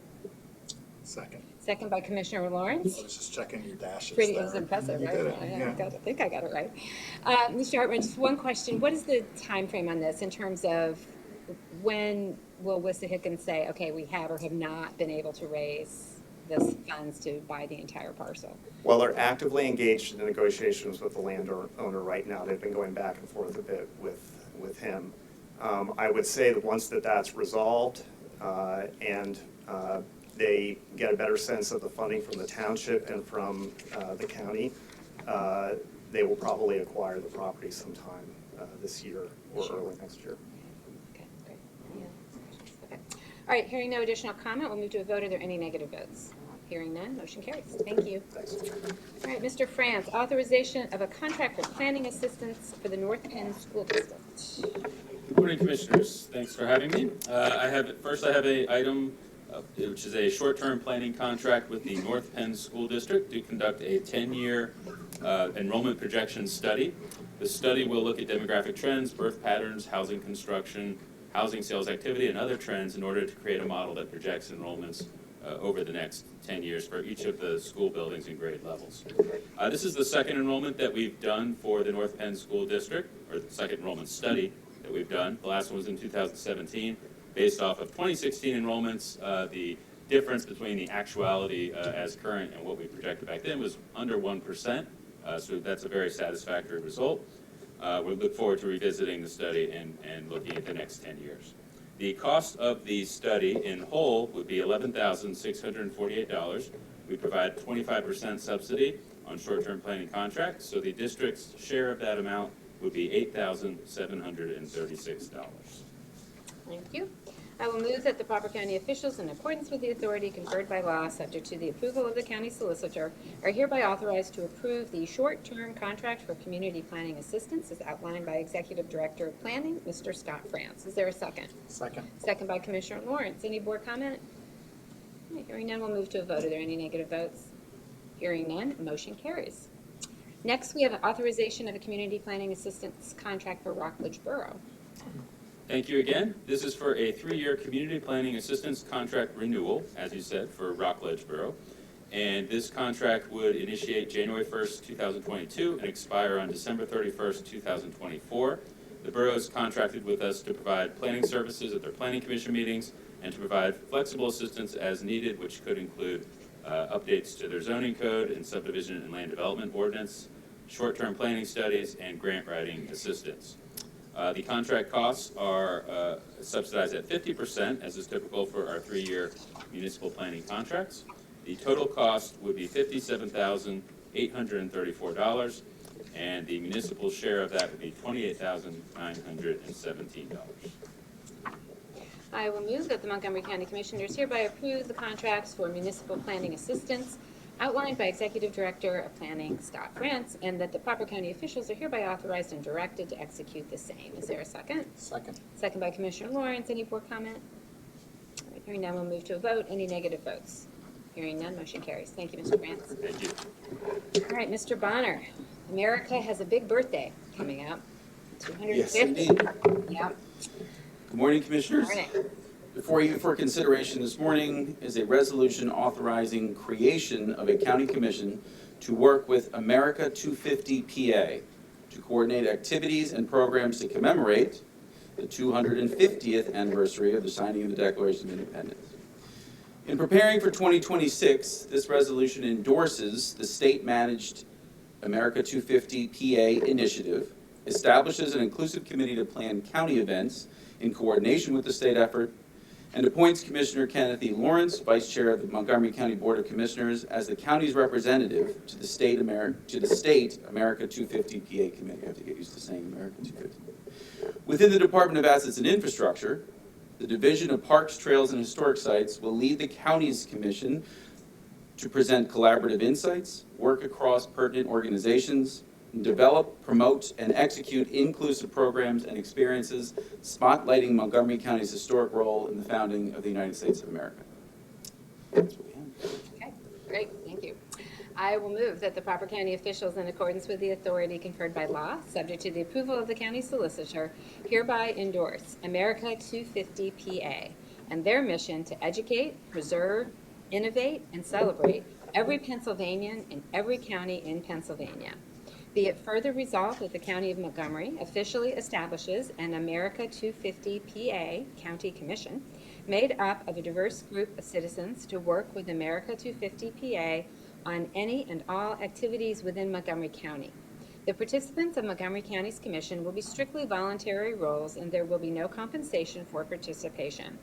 Second. Second by Commissioner Lawrence. I was just checking your dashes. Pretty, it there. was impressive, You right? did it, I think I got it right. Mr. Hartman, just one question. What is the time frame on this in terms of when will Wissahickon say, okay, we have or have not been able to raise this funds to buy the entire parcel? Well, they're actively engaged in negotiations with the landowner right now. They've been going back and forth a bit with him. I would say that once that's resolved and they get a better sense of the funding from the township and from the county, they will probably acquire the property sometime this year or early next year. Okay, great. Okay. All right, hearing no additional comment, we'll move to a vote. Are there any negative votes? Hearing none, motion carries. Thank you. Thanks. All right, Mr. France, authorization of a contract for planning assistance for the North Penn School District. Good morning, Commissioners. Thanks for having me. I have an item which is a short-term planning contract with the North Penn School District to conduct a 10-year enrollment projection study. The study will look at demographic trends, birth patterns, housing construction, housing sales activity, and other trends in order to create a model that projects enrollments over the next 10 years for each of the school buildings and grade levels. This is the second enrollment that we've done for the North Penn School District, or the second enrollment study that we've done. The last one was in 2017. Based off of 2016 enrollments, the difference between the actuality as current and what we projected back then was under 1%, so that's a very satisfactory result. We look forward to revisiting the study and looking at the next 10 years. The cost of the study in whole would be $11,648. We provide 25% subsidy on short-term planning contracts, so the district's share of that amount would be $8,736. Thank you. I will move that the proper county officials, in accordance with the authority conferred by law, subject to the approval of the county solicitor, are hereby authorized to approve the short-term contract for community planning assistance as outlined by Executive Director of Planning, Mr. Scott France. Is there a second? Second. Second by Commissioner Lawrence. Any board comment? All right, hearing none, we'll move to a vote. Are there any negative votes? Hearing none, motion carries. Next, we have an authorization of a community planning assistance contract for Rockledge Borough. Thank you again. This is for a 3-year community planning assistance contract renewal, as you said, for Rockledge Borough. And this contract would initiate January 1st, 2022 and expire on December 31st, 2024. The borough is contracted with us to provide planning services at their planning commission meetings and to provide flexible assistance as needed, which could include updates to their zoning code and subdivision and land development ordinance, short-term planning studies, and grant writing assistance. The contract costs are subsidized at 50%, as is typical for our 3-year municipal planning contracts. The total cost would be $57,834, and the municipal share of that would be $28,917. I will move that the Montgomery County Commissioners hereby approve the contracts for municipal planning assistance outlined by Executive Director of Planning, Scott France, and that the proper county officials are hereby authorized and directed to execute the same. Is there a second? Second. Second by Commissioner Lawrence. Any board comment? All right, hearing none, we'll move to a vote. Any negative votes? Hearing none, motion carries. Thank you, Mr. France. Thank you. All right, Mr. Bonner. America has a big birthday coming up. 250. Yes, indeed. Yep. Good morning, Commissioners. Morning. Before you for consideration this morning is a resolution authorizing creation of a county commission to work with America 250 PA to coordinate activities and programs to commemorate the 250th anniversary of the signing of the Declaration of Independence. In preparing for 2026, this resolution endorses the state-managed America 250 PA initiative, establishes an inclusive committee to plan county events in coordination with the state effort, and appoints Commissioner Kenneth E. Lawrence, Vice Chair of the Montgomery County Board of Commissioners, as the county's representative to the state America 250 PA Committee. I have to get used to saying America 250. Within the Department of Assets and Infrastructure, the Division of Parks, Trails, and Historic Sites will lead the county's commission to present collaborative insights, work across pertinent organizations, develop, promote, and execute inclusive programs and experiences, spotlighting Montgomery County's historic role in the founding of the United States of America. That's what we have. Okay, great, thank you. I will move that the proper county officials, in accordance with the authority conferred by law, subject to the approval of the county solicitor, hereby endorse America 250 PA and their mission to educate, preserve, innovate, and celebrate every Pennsylvanian in every county in Pennsylvania. Be it further resolved that the County of Montgomery officially establishes an America 250 PA County Commission made up of a diverse group of citizens to work with America 250 PA on any and all activities within Montgomery County. The participants of Montgomery County's commission will be strictly voluntary roles, and there will be no compensation for participation.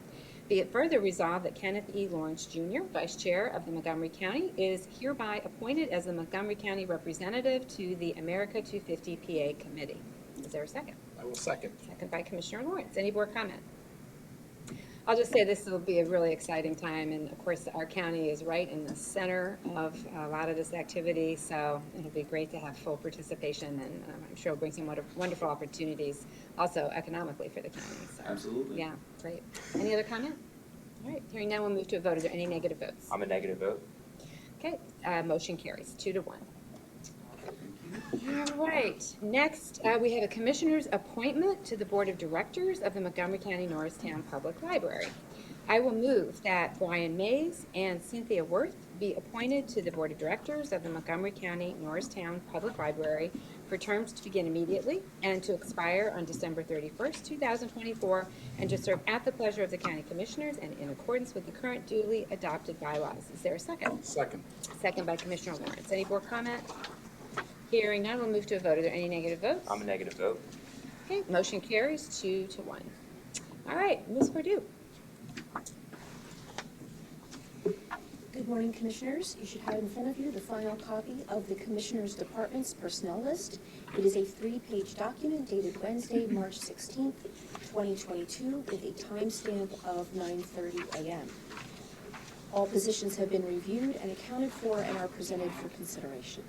Be it further resolved that Kenneth E. Lawrence Jr., Vice Chair of the Montgomery County, is hereby appointed as the Montgomery County representative to the America 250 PA Committee. Is there a second? I will second. Second by Commissioner Lawrence. Any board comment? I'll just say this will be a really exciting time, and of course our county is right in the center of a lot of this activity, so it'll be great to have full participation, and I'm sure it'll bring some wonderful opportunities also economically for the county. So, Absolutely. yeah, great. Any other comment? All right, hearing none, we'll move to a vote. Is there any negative votes? I'm a negative vote. Okay, motion carries 2-1. All right, next we have a commissioner's appointment to the Board of Directors of the Montgomery County Norristown Public Library. I will move that Brian Mays and Cynthia Worth be appointed to the Board of Directors of the Montgomery County Norristown Public Library for terms to begin immediately and to expire on December 31st, 2024, and to serve at the pleasure of the County Commissioners and in accordance with the current duly adopted bylaws. Is there a second? Second. Second by Commissioner Lawrence. Any board comment? Hearing none, we'll move to a vote. Are there any negative votes? I'm a negative vote. Okay, motion carries 2-1. All right, Ms. Perdue. Good morning, Commissioners. You should have in front of you the final copy of the Commissioners' Department's personnel list. It is a 3-page document dated Wednesday, March 16th, 2022, with a timestamp of 9:30 a.m. All positions have been reviewed and accounted for and are presented for consideration.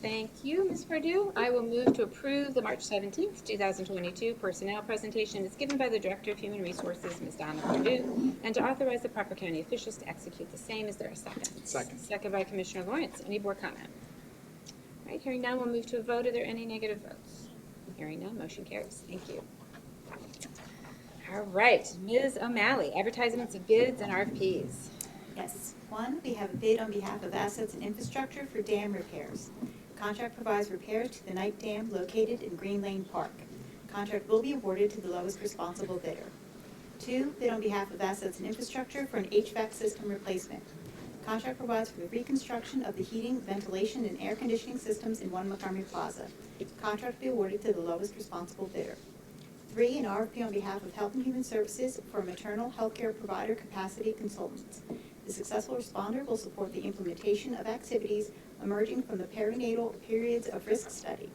Thank you, Ms. Perdue. I will move to approve the March 17th, 2022 personnel presentation as given by the Director of Human Resources, Ms. Donna Perdue, and to authorize the proper county officials to execute the same. Is there a second? Second. Second by Commissioner Lawrence. Any board comment? All right, hearing none, we'll move to a vote. Are there any negative votes? Hearing none, motion carries. Thank you. All right, Ms. O'Malley, advertisements of bids and RFPs. Yes. One, we have a bid on behalf of Assets and Infrastructure for dam repairs. Contract provides repairs to the Knight Dam located in Green Lane Park. Contract will be awarded to the lowest responsible bidder. Two, bid on behalf of Assets and Infrastructure for an HVAC system replacement. Contract provides for the reconstruction of the heating, ventilation, and air conditioning systems in One Montgomery Plaza. Contract will be awarded to the lowest responsible bidder. Three, an RFP on behalf of Health and Human Services for maternal health care provider capacity consultants. The successful responder will support the implementation of activities emerging from the perinatal periods of risk study.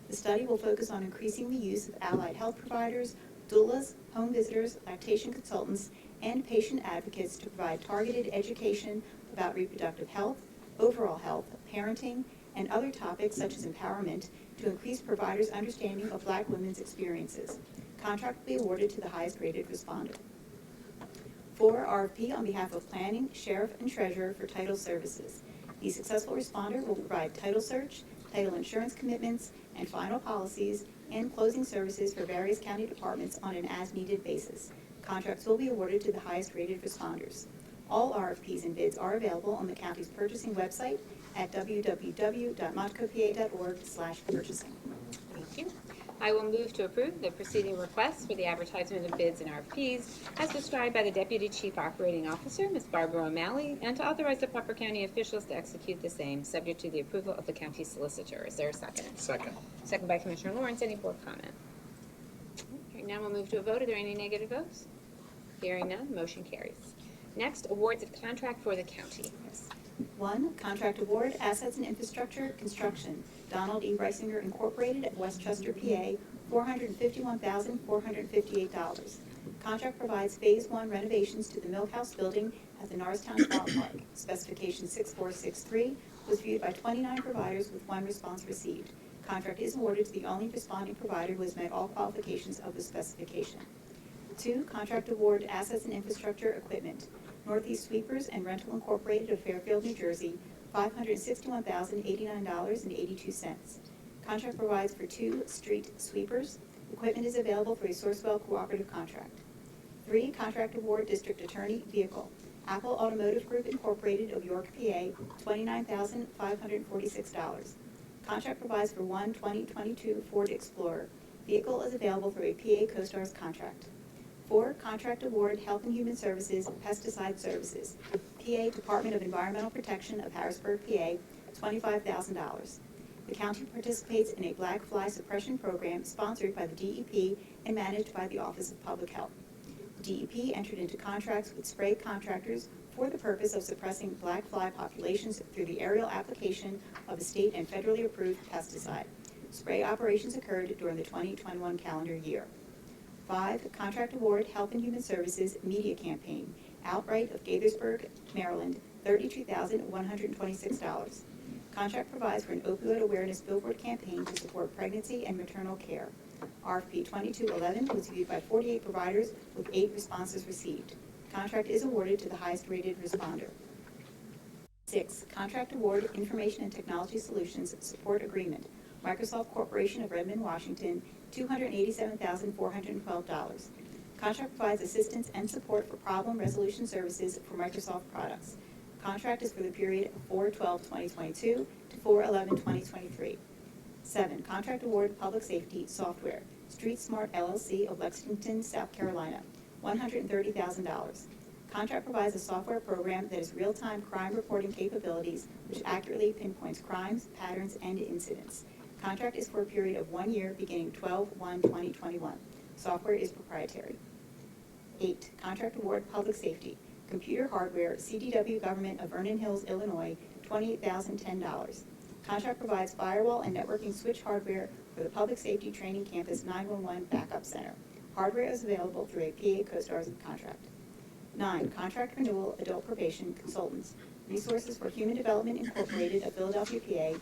The study will focus on increasing the use of allied health providers, doulas, home visitors, lactation consultants, and patient advocates to provide targeted education about reproductive health, overall health, parenting, and other topics such as empowerment to increase providers' understanding of Black women's experiences. Contract will be awarded to the highest rated responder. 4, RFP on behalf of Planning, Sheriff, and Treasurer for title services. The successful responder will provide title search, title insurance commitments, and final policies and closing services for various county departments on an as-needed basis. Contracts will be awarded to the highest rated responders. All RFPs and bids are available on the county's purchasing website at www.montcopa.org/purchasing. Thank you. I will move to approve the preceding requests for the advertisement of bids and RFPs as described by the Deputy Chief Operating Officer, Ms. Barbara O'Malley, and to authorize the proper county officials to execute the same, subject to the approval of the county solicitor. Is there a second? Second. Second by Commissioner Lawrence. Any board comment? Hearing none, we'll move to a vote. Are there any negative votes? Hearing none, motion carries. Next, awards of contract for the county. Yes. 1, contract award, Assets and Infrastructure, Construction, Donald E. Reisinger Incorporated at Westchester, PA, $451,458. Contract provides Phase 1 renovations to the Milk House building at the Norristown Ballpark. Specification 6463 was viewed by 29 providers with 1 response received. Contract is awarded to the only responding provider who has met all qualifications of the specification. 2, contract award, Assets and Infrastructure, Equipment, Northeast Sweepers and Rental Incorporated of Fairfield, New Jersey, $561,089.82. Contract provides for 2 street sweepers. Equipment is available through a Sourcewell cooperative contract. 3, contract award, District Attorney, Vehicle, Apple Automotive Group Incorporated of York, PA, $29,546. Contract provides for 1 2022 Ford Explorer. Vehicle is available through a PA CoStars contract. 4, contract award, Health and Human Services, Pesticide Services, PA Department of Environmental Protection of Harrisburg, PA, $25,000. The county participates in a black fly suppression program sponsored by the DEP and managed by the Office of Public Health. The DEP entered into contracts with spray contractors for the purpose of suppressing black fly populations through the aerial application of a state and federally approved pesticide. Spray operations occurred during the 2021 calendar year. 5, contract award, Health and Human Services Media Campaign, Outright of Gaithersburg, Maryland, $32,126. Contract provides for an opioid awareness billboard campaign to support pregnancy and maternal care. RFP 2211 was viewed by 48 providers with 8 responses received. Contract is awarded to the highest rated responder. 6, contract award, Information and Technology Solutions Support Agreement, Microsoft Corporation of Redmond, Washington, $287,412. Contract provides assistance and support for problem resolution services for Microsoft products. Contract is for the period of 4/12/2022 to 4/11/2023. 7, contract award, Public Safety Software, Street Smart LLC of Lexington, South Carolina, $130,000. Contract provides a software program that has real-time crime reporting capabilities which accurately pinpoints crimes, patterns, and incidents. Contract is for a period of 1 year beginning 12/1/2021. Software is proprietary. 8, contract award, Public Safety, Computer Hardware, CDW Government of Vernon Hills, Illinois, $28,010. Contract provides firewall and networking switch hardware for the Public Safety Training Campus 911 Backup Center. Hardware is available through a PA CoStars contract. 9, contract renewal, adult probation consultants, Resources for Human Development Incorporated of Philadelphia, PA,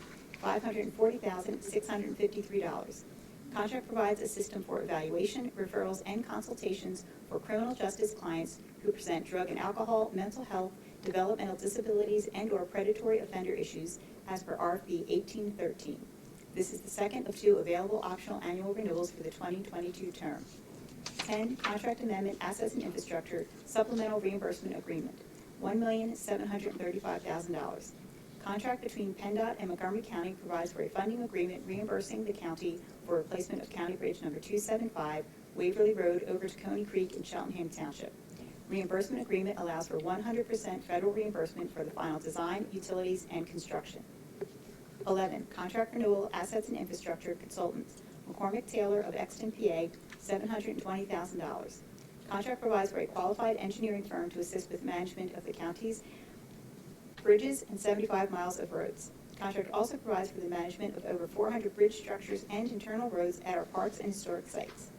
$540,653. Contract provides a system for evaluation, referrals, and consultations for criminal justice clients who present drug and alcohol, mental health, developmental disabilities, and/or predatory offender issues as per RFB 1813. This is the second of 2 available optional annual renewals for the 2022 term. 10, contract amendment, assets and infrastructure, supplemental reimbursement agreement, $1,735,000. Contract between PennDOT and Montgomery County provides for a funding agreement reimbursing the county for replacement of County Bridge number 275, Waverly Road over to Coney Creek in Cheltenham Township. Reimbursement agreement allows for 100% federal reimbursement for the final design, utilities, and construction. 11, contract renewal, assets and infrastructure consultants, McCormick Taylor of Exton, PA, $720,000. Contract provides for a qualified engineering firm to assist with management of the county's bridges and 75 miles of roads. Contract also provides for the management of over 400 bridge structures and internal roads at our parks and historic sites.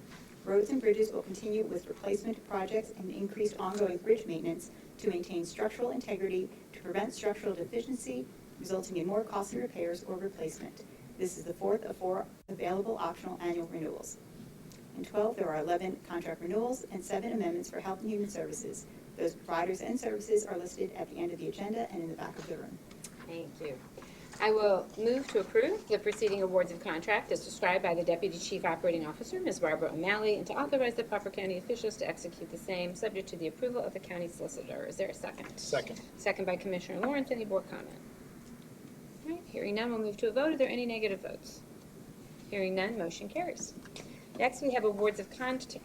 Roads and bridges will continue with replacement projects and increased ongoing bridge maintenance to maintain structural integrity to prevent structural deficiency, resulting in more costly repairs or replacement. This is the 4th of 4 available optional annual renewals. In 12, there are 11 contract renewals and 7 amendments for Health and Human Services. Those providers and services are listed at the end of the agenda and in the back of the room. Thank you. I will move to approve the preceding awards of contract as described by the Deputy Chief Operating Officer, Ms. Barbara O'Malley, and to authorize the proper county officials to execute the same, subject to the approval of the county solicitor. Is there a second? Second. Second by Commissioner Lawrence. Any board comment? All right, hearing none, we'll move to a vote. Are there any negative votes? Hearing none, motion carries. Next, we have awards of contract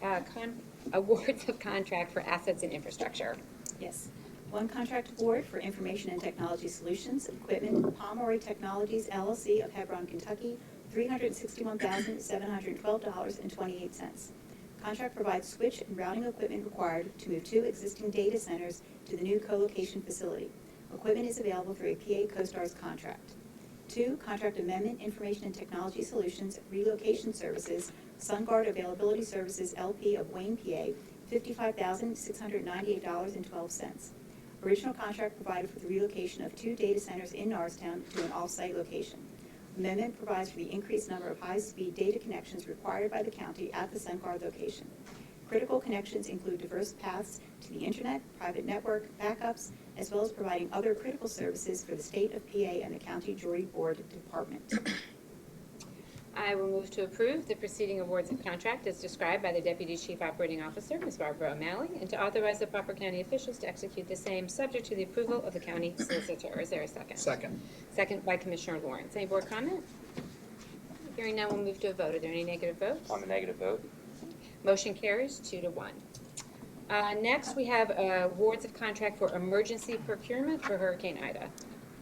for assets and infrastructure. Yes. 1 contract award for Information and Technology Solutions Equipment, Pomeroy Technologies, LLC of Hebron, Kentucky, $361,712.28. Contract provides switch and routing equipment required to move 2 existing data centers to the new co-location facility. Equipment is available through a PA CoStars contract. 2, contract amendment, Information and Technology Solutions, Relocation Services, SunGuard Availability Services, LP of Wayne, PA, $55,698.12. Original contract provided for the relocation of 2 data centers in Norristown to an off-site location. Amendment provides for the increased number of high-speed data connections required by the county at the SunGuard location. Critical connections include diverse paths to the internet, private network, backups, as well as providing other critical services for the state of PA and the county jury board department. I will move to approve the preceding awards of contract as described by the Deputy Chief Operating Officer, Ms. Barbara O'Malley, and to authorize the proper county officials to execute the same, subject to the approval of the county solicitor. Is there a second? Second. Second by Commissioner Lawrence. Any board comment? Hearing none, we'll move to a vote. Are there any negative votes? On the negative vote. Motion carries 2-1. Next, we have awards of contract for emergency procurement for Hurricane Ida.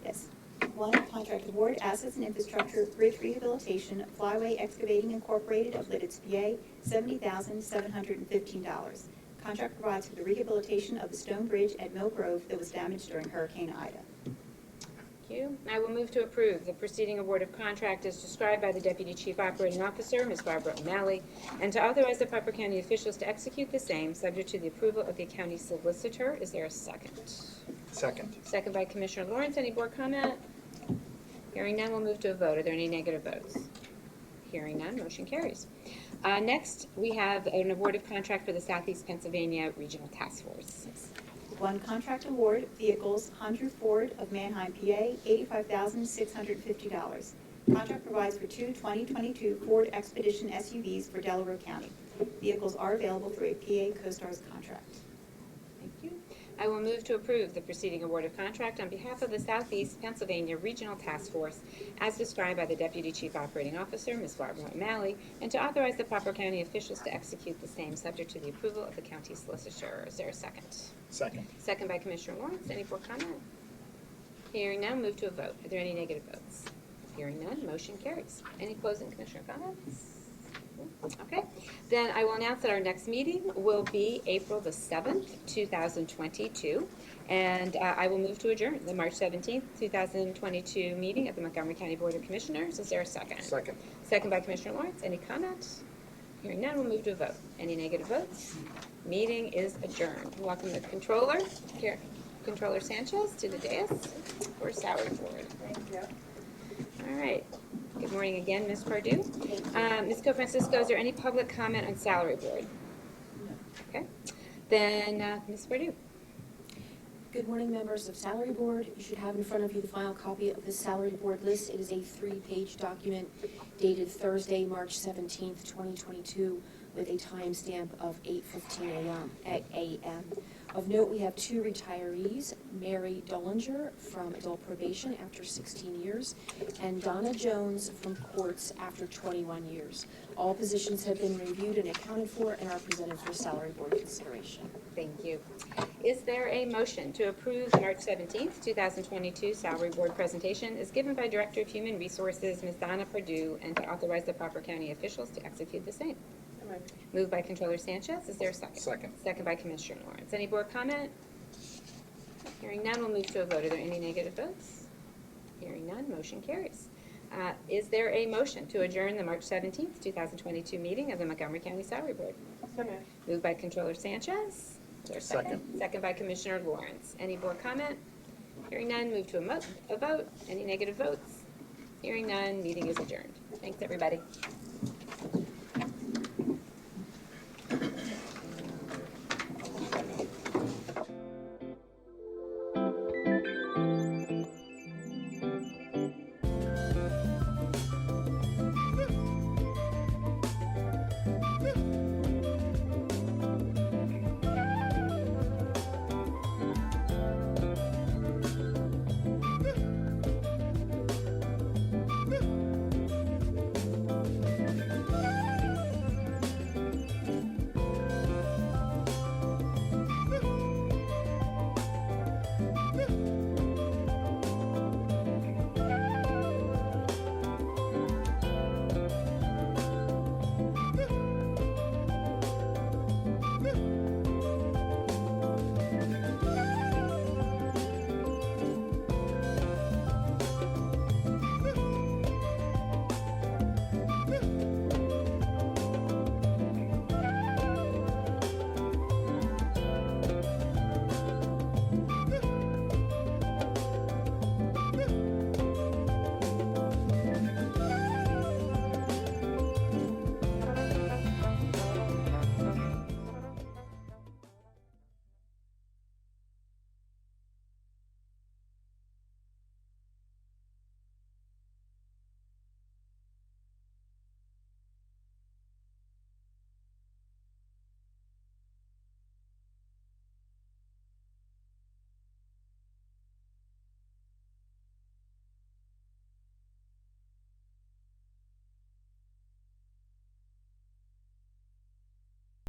Yes. 1, contract award, assets and infrastructure, bridge rehabilitation, Flyway Excavating Incorporated of Lidditz, PA, $70,715. Contract provides for the rehabilitation of the stone bridge at Mill Grove that was damaged during Hurricane Ida. Thank you. I will move to approve the preceding award of contract as described by the Deputy Chief Operating Officer, Ms. Barbara O'Malley, and to authorize the proper county officials to execute the same, subject to the approval of the county solicitor. Is there a second? Second. Second by Commissioner Lawrence. Any board comment? Hearing none, we'll move to a vote. Are there any negative votes? Hearing none, motion carries. Next, we have an award of contract for the Southeast Pennsylvania Regional Task Force. 1, contract award, vehicles, Andrew Ford of Manheim, PA, $85,650. Contract provides for 2 2022 Ford Expedition SUVs for Delaware County. Vehicles are available through a PA CoStars contract. Thank you. I will move to approve the preceding award of contract on behalf of the Southeast Pennsylvania Regional Task Force as described by the Deputy Chief Operating Officer, Ms. Barbara O'Malley, and to authorize the proper county officials to execute the same, subject to the approval of the county solicitor. Is there a second? Second. Second by Commissioner Lawrence. Any board comment? Hearing none, move to a vote. Are there any negative votes? Hearing none, motion carries. Any closing commissioner comments? Okay, then I will announce that our next meeting will be April the 7th, 2022. And I will move to adjourn the March 17th, 2022 meeting of the Montgomery County Board of Commissioners. Is there a second? Second. Second by Commissioner Lawrence. Any comments? Hearing none, we'll move to a vote. Any negative votes? Meeting is adjourned. Welcome the Controller, Controller Sanchez, to the dais for salary board. Thank you. All right. Good morning again, Ms. Pardue. Ms. Co-Francisco, is there any public comment on salary board? No. Okay. Then, Ms. Pardue. Good morning, members of Salary Board. You should have in front of you the final copy of the Salary Board list. It is a 3-page document dated Thursday, March 17th, 2022, with a timestamp of 8:15 a.m. Of note, we have 2 retirees, Mary Dollinger from adult probation after 16 years, and Donna Jones from courts after 21 years. All positions have been reviewed and accounted for and are presented for Salary Board consideration. Thank you. Is there a motion to approve the March 17th, 2022 Salary Board presentation as given by Director of Human Resources, Ms. Donna Perdue, and to authorize the proper county officials to execute the same? Moved by Controller Sanchez. Is there a second? Second. Second by Commissioner Lawrence. Any board comment? Hearing none, we'll move to a vote. Are there any negative votes? Hearing none, motion carries. Is there a motion to adjourn the March 17th, 2022 meeting of the Montgomery County Salary Board? Moved by Controller Sanchez. Is there a second? Second by Commissioner Lawrence. Any board comment? Hearing none, move to a vote. Any negative votes? Hearing none, meeting is adjourned. Thanks, everybody.